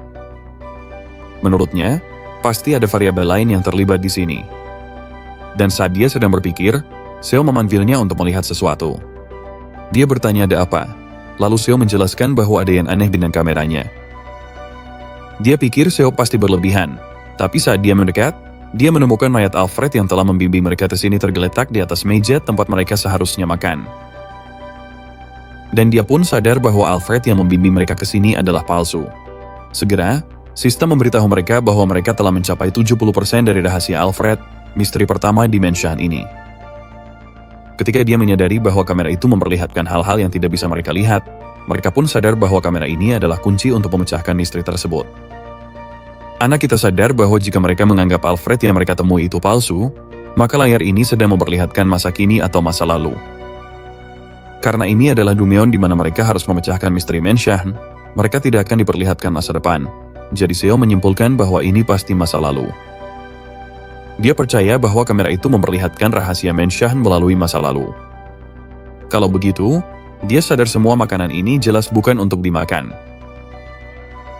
Menurutnya, pasti ada variabel lain yang terlibat di sini. Dan saat dia sedang berpikir, Seo memanggilnya untuk melihat sesuatu. Dia bertanya ada apa, lalu Seo menjelaskan bahwa ada yang aneh dengan kameranya. Dia pikir Seo pasti berlebihan, tapi saat dia mendekat, dia menemukan mayat Alfred yang telah membimbing mereka ke sini tergeletak di atas meja tempat mereka seharusnya makan. Dan dia pun sadar bahwa Alfred yang membimbing mereka ke sini adalah palsu. Segera, sistem memberitahu mereka bahwa mereka telah mencapai 70% dari rahasia Alfred, misteri pertama di mansion ini. Ketika dia menyadari bahwa kamera itu memperlihatkan hal-hal yang tidak bisa mereka lihat, mereka pun sadar bahwa kamera ini adalah kunci untuk memecahkan misteri tersebut. Anak kita sadar bahwa jika mereka menganggap Alfred yang mereka temui itu palsu, maka layar ini sedang memperlihatkan masa kini atau masa lalu. Karena ini adalah Dungyeon di mana mereka harus memecahkan misteri mansion, mereka tidak akan diperlihatkan masa depan. Jadi Seo menyimpulkan bahwa ini pasti masa lalu. Dia percaya bahwa kamera itu memperlihatkan rahasia Menshan melalui masa lalu. Kalau begitu, dia sadar semua makanan ini jelas bukan untuk dimakan.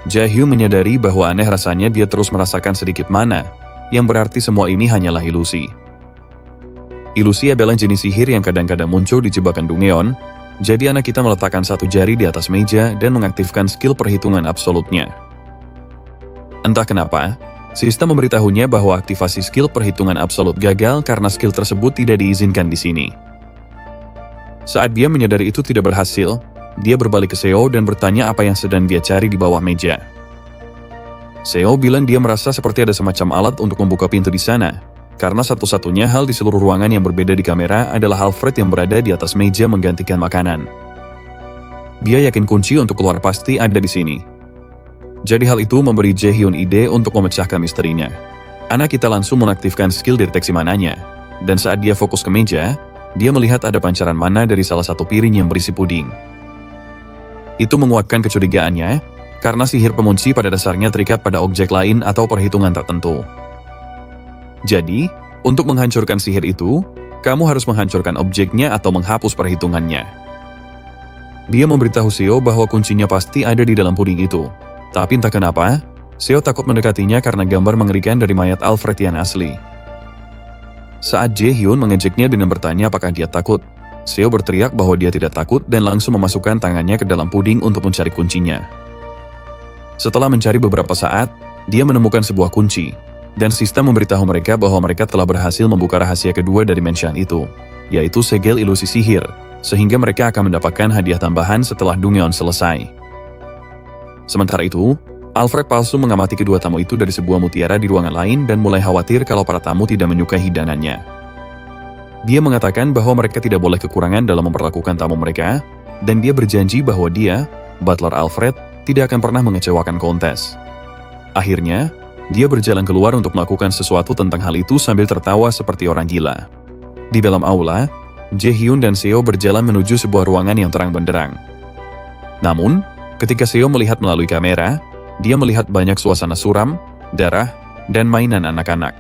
Jae-hyun menyadari bahwa aneh rasanya dia terus merasakan sedikit mana, yang berarti semua ini hanyalah ilusi. Ilusi adalah jenis sihir yang kadang-kadang muncul di jebakan Dungeon, jadi anak kita meletakkan satu jari di atas meja dan mengaktifkan skill perhitungan absolutnya. Entah kenapa, sistem memberitahunya bahwa aktivasi skill perhitungan absolut gagal karena skill tersebut tidak diizinkan di sini. Saat dia menyadari itu tidak berhasil, dia berbalik ke Seo dan bertanya apa yang sedang dia cari di bawah meja. Seo bilang dia merasa seperti ada semacam alat untuk membuka pintu di sana, karena satu-satunya hal di seluruh ruangan yang berbeda di kamera adalah Alfred yang berada di atas meja menggantikan makanan. Dia yakin kunci untuk keluar pasti ada di sini. Jadi hal itu memberi Jae-hyun ide untuk memecahkan misterinya. Anak kita langsung mengaktifkan skill deteksi mananya, dan saat dia fokus ke meja, dia melihat ada pancaran mana dari salah satu piring yang berisi puding. Itu menguatkan kecurigaannya, karena sihir pemunci pada dasarnya terikat pada objek lain atau perhitungan tertentu. Jadi, untuk menghancurkan sihir itu, kamu harus menghancurkan objeknya atau menghapus perhitungannya. Dia memberitahu Seo bahwa kuncinya pasti ada di dalam puding itu. Tapi entah kenapa, Seo takut mendekatinya karena gambar mengerikan dari mayat Alfred yang asli. Saat Jae-hyun mengejeknya dengan bertanya apakah dia takut, Seo berteriak bahwa dia tidak takut dan langsung memasukkan tangannya ke dalam puding untuk mencari kuncinya. Setelah mencari beberapa saat, dia menemukan sebuah kunci, dan sistem memberitahu mereka bahwa mereka telah berhasil membuka rahasia kedua dari Menshan itu, yaitu segel ilusi sihir, sehingga mereka akan mendapatkan hadiah tambahan setelah Dungeon selesai. Sementara itu, Alfred palsu mengamati kedua tamu itu dari sebuah mutiara di ruangan lain dan mulai khawatir kalau para tamu tidak menyukai hidanannya. Dia mengatakan bahwa mereka tidak boleh kekurangan dalam memperlakukan tamu mereka, dan dia berjanji bahwa dia, Butler Alfred, tidak akan pernah mengecewakan kontes. Akhirnya, dia berjalan keluar untuk melakukan sesuatu tentang hal itu sambil tertawa seperti orang gila. Di dalam aula, Jae-hyun dan Seo berjalan menuju sebuah ruangan yang terang benderang. Namun, ketika Seo melihat melalui kamera, dia melihat banyak suasana suram, darah, dan mainan anak-anak.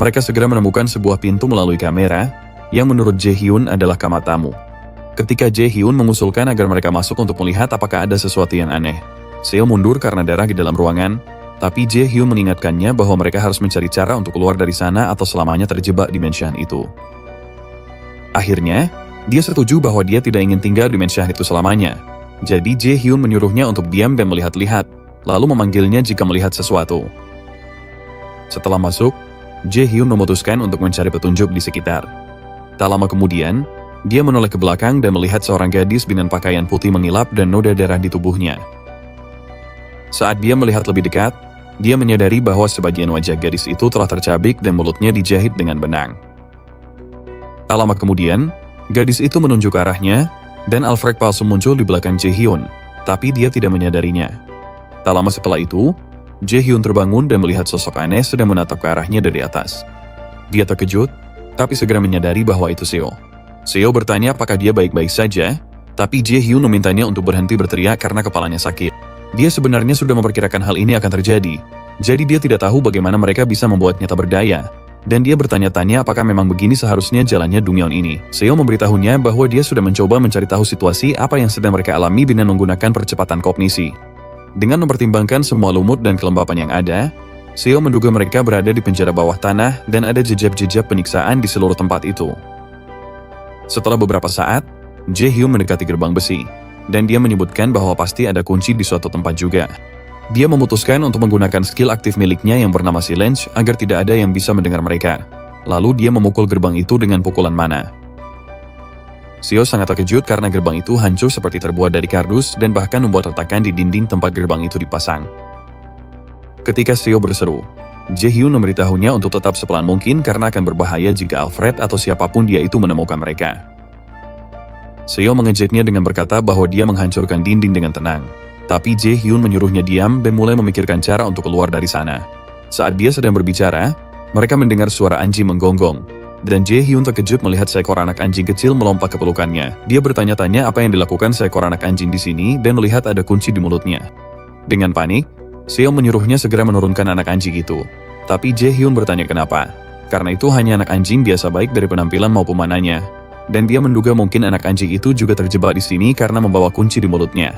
Mereka segera menemukan sebuah pintu melalui kamera, yang menurut Jae-hyun adalah kamar tamu. Ketika Jae-hyun mengusulkan agar mereka masuk untuk melihat apakah ada sesuatu yang aneh, Seo mundur karena darah di dalam ruangan, tapi Jae-hyun mengingatkannya bahwa mereka harus mencari cara untuk keluar dari sana atau selamanya terjebak di Menshan itu. Akhirnya, dia setuju bahwa dia tidak ingin tinggal di Menshan itu selamanya. Jadi Jae-hyun menyuruhnya untuk diam dan melihat-lihat, lalu memanggilnya jika melihat sesuatu. Setelah masuk, Jae-hyun memutuskan untuk mencari petunjuk di sekitar. Tak lama kemudian, dia menoleh ke belakang dan melihat seorang gadis dengan pakaian putih mengilap dan noda darah di tubuhnya. Saat dia melihat lebih dekat, dia menyadari bahwa sebagian wajah gadis itu telah tercabik dan mulutnya dijahit dengan benang. Tak lama kemudian, gadis itu menunjuk arahnya, dan Alfred palsu muncul di belakang Jae-hyun, tapi dia tidak menyadarinya. Tak lama setelah itu, Jae-hyun terbangun dan melihat sosok aneh sedang menatap ke arahnya dari atas. Dia terkejut, tapi segera menyadari bahwa itu Seo. Seo bertanya apakah dia baik-baik saja, tapi Jae-hyun memintanya untuk berhenti berteriak karena kepalanya sakit. Dia sebenarnya sudah memperkirakan hal ini akan terjadi, jadi dia tidak tahu bagaimana mereka bisa membuatnya tak berdaya. Dan dia bertanya-tanya apakah memang begini seharusnya jalannya Dungeon ini. Seo memberitahunya bahwa dia sudah mencoba mencari tahu situasi apa yang sedang mereka alami dengan menggunakan percepatan kognisi. Dengan mempertimbangkan semua lumut dan kelembapan yang ada, Seo menduga mereka berada di penjara bawah tanah dan ada jejak-jejak penyiksaan di seluruh tempat itu. Setelah beberapa saat, Jae-hyun mendekati gerbang besi, dan dia menyebutkan bahwa pasti ada kunci di suatu tempat juga. Dia memutuskan untuk menggunakan skill aktif miliknya yang bernama Silence agar tidak ada yang bisa mendengar mereka. Lalu dia memukul gerbang itu dengan pukulan mana. Seo sangat terkejut karena gerbang itu hancur seperti terbuat dari kardus dan bahkan membuat retakan di dinding tempat gerbang itu dipasang. Ketika Seo berseru, Jae-hyun memberitahunya untuk tetap sepelan mungkin karena akan berbahaya jika Alfred atau siapapun dia itu menemukan mereka. Seo mengejeknya dengan berkata bahwa dia menghancurkan dinding dengan tenang. Tapi Jae-hyun menyuruhnya diam dan mulai memikirkan cara untuk keluar dari sana. Saat dia sedang berbicara, mereka mendengar suara anjing menggonggong. Dan Jae-hyun terkejut melihat seekor anak anjing kecil melompat ke pelukannya. Dia bertanya-tanya apa yang dilakukan seekor anak anjing di sini dan melihat ada kunci di mulutnya. Dengan panik, Seo menyuruhnya segera menurunkan anak anjing itu. Tapi Jae-hyun bertanya kenapa. Karena itu hanya anak anjing biasa baik dari penampilan maupun mananya. Dan dia menduga mungkin anak anjing itu juga terjebak di sini karena membawa kunci di mulutnya.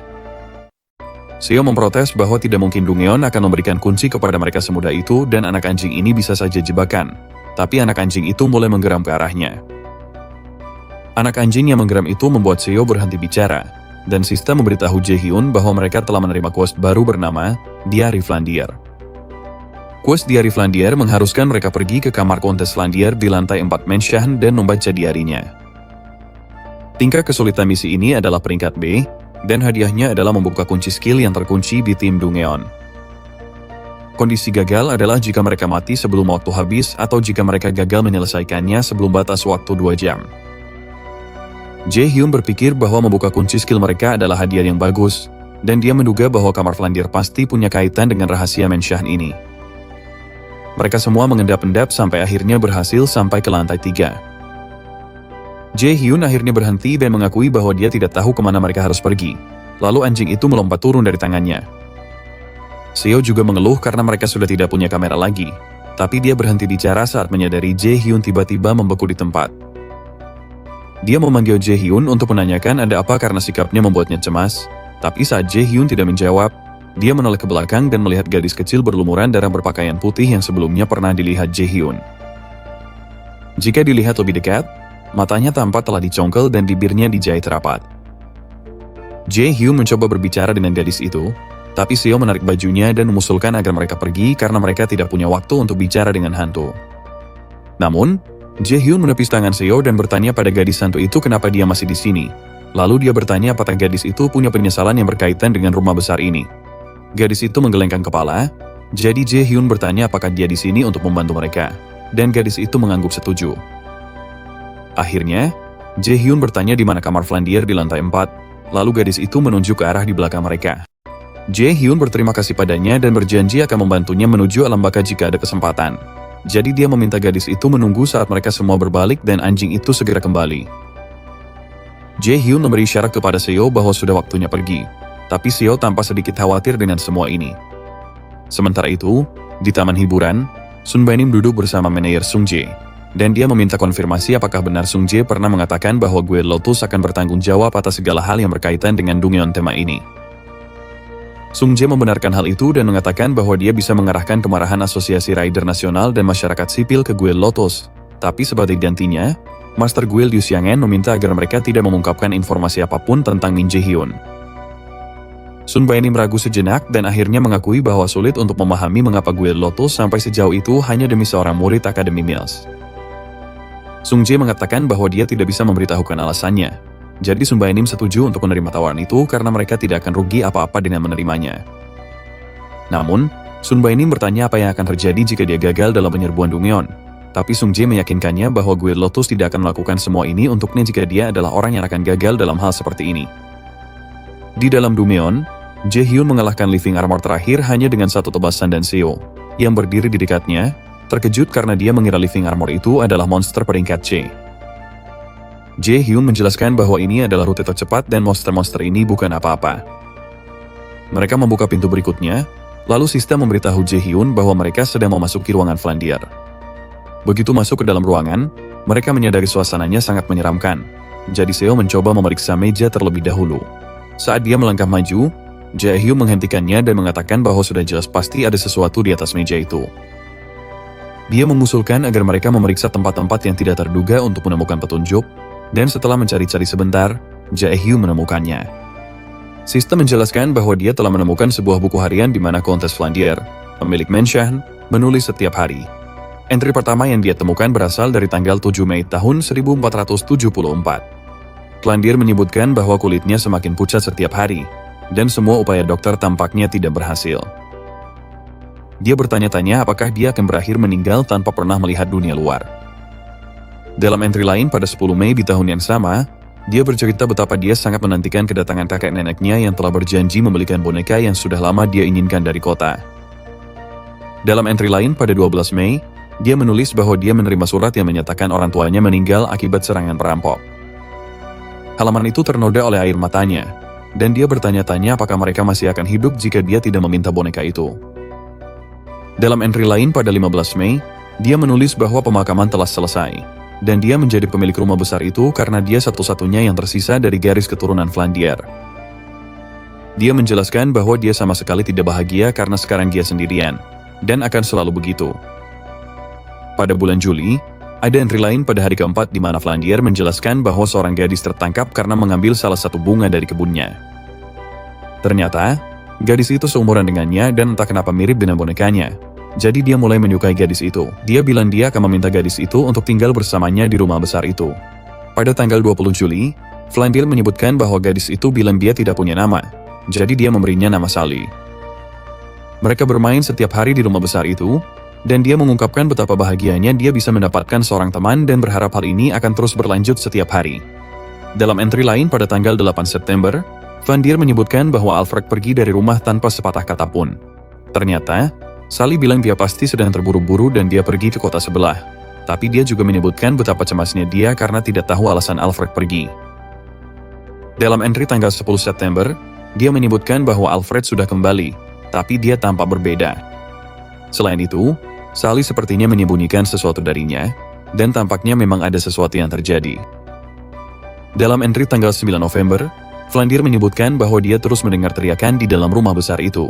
Seo memprotes bahwa tidak mungkin Dungeon akan memberikan kunci kepada mereka semudah itu dan anak anjing ini bisa saja jebakan. Tapi anak anjing itu mulai menggeram ke arahnya. Anak anjing yang menggeram itu membuat Seo berhenti bicara. Dan Sista memberitahu Jae-hyun bahwa mereka telah menerima quest baru bernama Diary Flandier. Quest Diary Flandier mengharuskan mereka pergi ke kamar kontes Flandier di lantai 4 Mansion dan membaca diarinya. Tingkat kesulitan misi ini adalah peringkat B, dan hadiahnya adalah membuka kunci skill yang terkunci di tim Dungeon. Kondisi gagal adalah jika mereka mati sebelum waktu habis atau jika mereka gagal menyelesaikannya sebelum batas waktu 2 jam. Jae-hyun berpikir bahwa membuka kunci skill mereka adalah hadiah yang bagus, dan dia menduga bahwa kamar Flandier pasti punya kaitan dengan rahasia Mansion ini. Mereka semua mengendap-endap sampai akhirnya berhasil sampai ke lantai 3. Jae-hyun akhirnya berhenti dan mengakui bahwa dia tidak tahu kemana mereka harus pergi. Lalu anjing itu melompat turun dari tangannya. Seo juga mengeluh karena mereka sudah tidak punya kamera lagi. Tapi dia berhenti bicara saat menyadari Jae-hyun tiba-tiba membeku di tempat. Dia memanggil Jae-hyun untuk menanyakan ada apa karena sikapnya membuatnya cemas. Tapi saat Jae-hyun tidak menjawab, dia menoleh ke belakang dan melihat gadis kecil berlumuran darah berpakaian putih yang sebelumnya pernah dilihat Jae-hyun. Jika dilihat lebih dekat, matanya tampak telah dicongkel dan bibirnya dijahit rapat. Jae-hyun mencoba berbicara dengan gadis itu, tapi Seo menarik bajunya dan mengusulkan agar mereka pergi karena mereka tidak punya waktu untuk bicara dengan hantu. Namun, Jae-hyun menepis tangan Seo dan bertanya pada gadis hantu itu kenapa dia masih di sini. Lalu dia bertanya apakah gadis itu punya penyesalan yang berkaitan dengan rumah besar ini. Gadis itu menggelengkan kepala, jadi Jae-hyun bertanya apakah dia di sini untuk membantu mereka, dan gadis itu mengangguk setuju. Akhirnya, Jae-hyun bertanya di mana kamar Flandier di lantai 4, lalu gadis itu menunjuk ke arah di belakang mereka. Jae-hyun berterima kasih padanya dan berjanji akan membantunya menuju alam baka jika ada kesempatan. Jadi dia meminta gadis itu menunggu saat mereka semua berbalik dan anjing itu segera kembali. Jae-hyun memberi isyarat kepada Seo bahwa sudah waktunya pergi. Tapi Seo tampak sedikit khawatir dengan semua ini. Sementara itu, di taman hiburan, Sun Baenim duduk bersama manajer Sung Jae. Dan dia meminta konfirmasi apakah benar Sung Jae pernah mengatakan bahwa Guild Lotus akan bertanggung jawab atas segala hal yang berkaitan dengan Dungeon tema ini. Sung Jae membenarkan hal itu dan mengatakan bahwa dia bisa mengarahkan kemarahan Asosiasi Rider Nasional dan masyarakat sipil ke Guild Lotus. Tapi sebagai gantinya, Master Guild Yu Xiangen meminta agar mereka tidak mengungkapkan informasi apapun tentang Min Jae-hyun. Sun Baenim ragu sejenak dan akhirnya mengakui bahwa sulit untuk memahami mengapa Guild Lotus sampai sejauh itu hanya demi seorang murid Akademi Mills. Sung Jae mengatakan bahwa dia tidak bisa memberitahukan alasannya. Jadi Sun Baenim setuju untuk menerima tawaran itu karena mereka tidak akan rugi apa-apa dengan menerimanya. Namun, Sun Baenim bertanya apa yang akan terjadi jika dia gagal dalam penyerbuan Dungeon. Tapi Sung Jae meyakinkannya bahwa Guild Lotus tidak akan melakukan semua ini untuknya jika dia adalah orang yang akan gagal dalam hal seperti ini. Di dalam Dungeon, Jae-hyun mengalahkan Living Armor terakhir hanya dengan satu tebasan dan Seo, yang berdiri di dekatnya, terkejut karena dia mengira Living Armor itu adalah monster peringkat C. Jae-hyun menjelaskan bahwa ini adalah rute tercepat dan monster-monster ini bukan apa-apa. Mereka membuka pintu berikutnya, lalu Sista memberitahu Jae-hyun bahwa mereka sedang memasuki ruangan Flandier. Begitu masuk ke dalam ruangan, mereka menyadari suasananya sangat menyeramkan. Jadi Seo mencoba memeriksa meja terlebih dahulu. Saat dia melangkah maju, Jae-hyun menghentikannya dan mengatakan bahwa sudah jelas pasti ada sesuatu di atas meja itu. Dia mengusulkan agar mereka memeriksa tempat-tempat yang tidak terduga untuk menemukan petunjuk, dan setelah mencari-cari sebentar, Jae-hyun menemukannya. Sista menjelaskan bahwa dia telah menemukan sebuah buku harian di mana Kontes Flandier, pemilik Mansion, menulis setiap hari. Entry pertama yang dia temukan berasal dari tanggal 7 Mei tahun 1474. Flandier menyebutkan bahwa kulitnya semakin pucat setiap hari, dan semua upaya dokter tampaknya tidak berhasil. Dia bertanya-tanya apakah dia akan berakhir meninggal tanpa pernah melihat dunia luar. Dalam entry lain pada 10 Mei di tahun yang sama, dia bercerita betapa dia sangat menantikan kedatangan kakek neneknya yang telah berjanji membelikan boneka yang sudah lama dia inginkan dari kota. Dalam entry lain pada 12 Mei, dia menulis bahwa dia menerima surat yang menyatakan orang tuanya meninggal akibat serangan perampok. Halaman itu ternoda oleh air matanya, dan dia bertanya-tanya apakah mereka masih akan hidup jika dia tidak meminta boneka itu. Dalam entry lain pada 15 Mei, Dia menulis bahwa pemakaman telah selesai, dan dia menjadi pemilik rumah besar itu karena dia satu-satunya yang tersisa dari garis keturunan Flandier. Dia menjelaskan bahwa dia sama sekali tidak bahagia karena sekarang dia sendirian, dan akan selalu begitu. Pada bulan Juli, ada entry lain pada hari keempat di mana Flandier menjelaskan bahwa seorang gadis tertangkap karena mengambil salah satu bunga dari kebunnya. Ternyata, gadis itu seumuran dengannya dan entah kenapa mirip dengan bonekanya. Jadi dia mulai menyukai gadis itu. Dia bilang dia akan meminta gadis itu untuk tinggal bersamanya di rumah besar itu. Pada tanggal 20 Juli, Flandier menyebutkan bahwa gadis itu bilang dia tidak punya nama. Jadi dia memberinya nama Sally. Mereka bermain setiap hari di rumah besar itu, dan dia mengungkapkan betapa bahagianya dia bisa mendapatkan seorang teman dan berharap hal ini akan terus berlanjut setiap hari. Dalam entry lain pada tanggal 8 September, Flandier menyebutkan bahwa Alfred pergi dari rumah tanpa sepatah kata pun. Ternyata, Sally bilang dia pasti sedang terburu-buru dan dia pergi ke kota sebelah. Tapi dia juga menyebutkan betapa cemasnya dia karena tidak tahu alasan Alfred pergi. Dalam entry tanggal 10 September, dia menyebutkan bahwa Alfred sudah kembali, tapi dia tampak berbeda. Selain itu, Sally sepertinya menyembunyikan sesuatu darinya, dan tampaknya memang ada sesuatu yang terjadi. Dalam entry tanggal 9 November, Flandier menyebutkan bahwa dia terus mendengar teriakan di dalam rumah besar itu.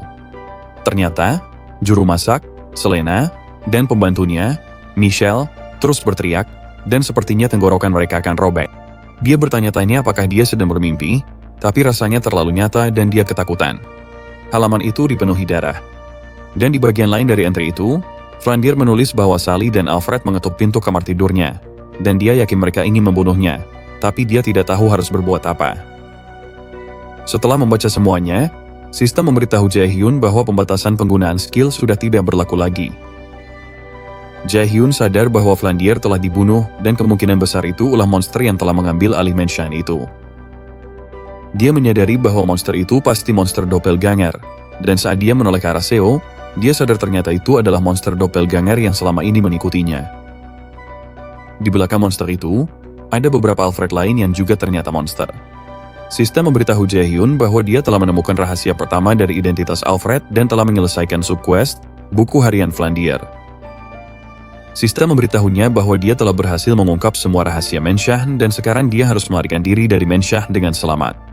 Ternyata, juru masak, Selena, dan pembantunya, Michelle, terus berteriak, dan sepertinya tenggorokan mereka akan robek. Dia bertanya-tanya apakah dia sedang bermimpi, tapi rasanya terlalu nyata dan dia ketakutan. Halaman itu dipenuhi darah. Dan di bagian lain dari entry itu, Flandier menulis bahwa Sally dan Alfred mengetuk pintu kamar tidurnya, dan dia yakin mereka ingin membunuhnya, tapi dia tidak tahu harus berbuat apa. Setelah membaca semuanya, sistem memberitahu Jae-hyun bahwa pembatasan penggunaan skill sudah tidak berlaku lagi. Jae-hyun sadar bahwa Flandier telah dibunuh dan kemungkinan besar itu ulah monster yang telah mengambil alih mansion itu. Dia menyadari bahwa monster itu pasti monster doppelganger, dan saat dia menoleh ke arah Seo, dia sadar ternyata itu adalah monster doppelganger yang selama ini mengikutinya. Di belakang monster itu, ada beberapa Alfred lain yang juga ternyata monster. Sistem memberitahu Jae-hyun bahwa dia telah menemukan rahasia pertama dari identitas Alfred dan telah menyelesaikan subquest, buku harian Flandier. Sistem memberitahunya bahwa dia telah berhasil mengungkap semua rahasia Menshah dan sekarang dia harus melarikan diri dari Menshah dengan selamat.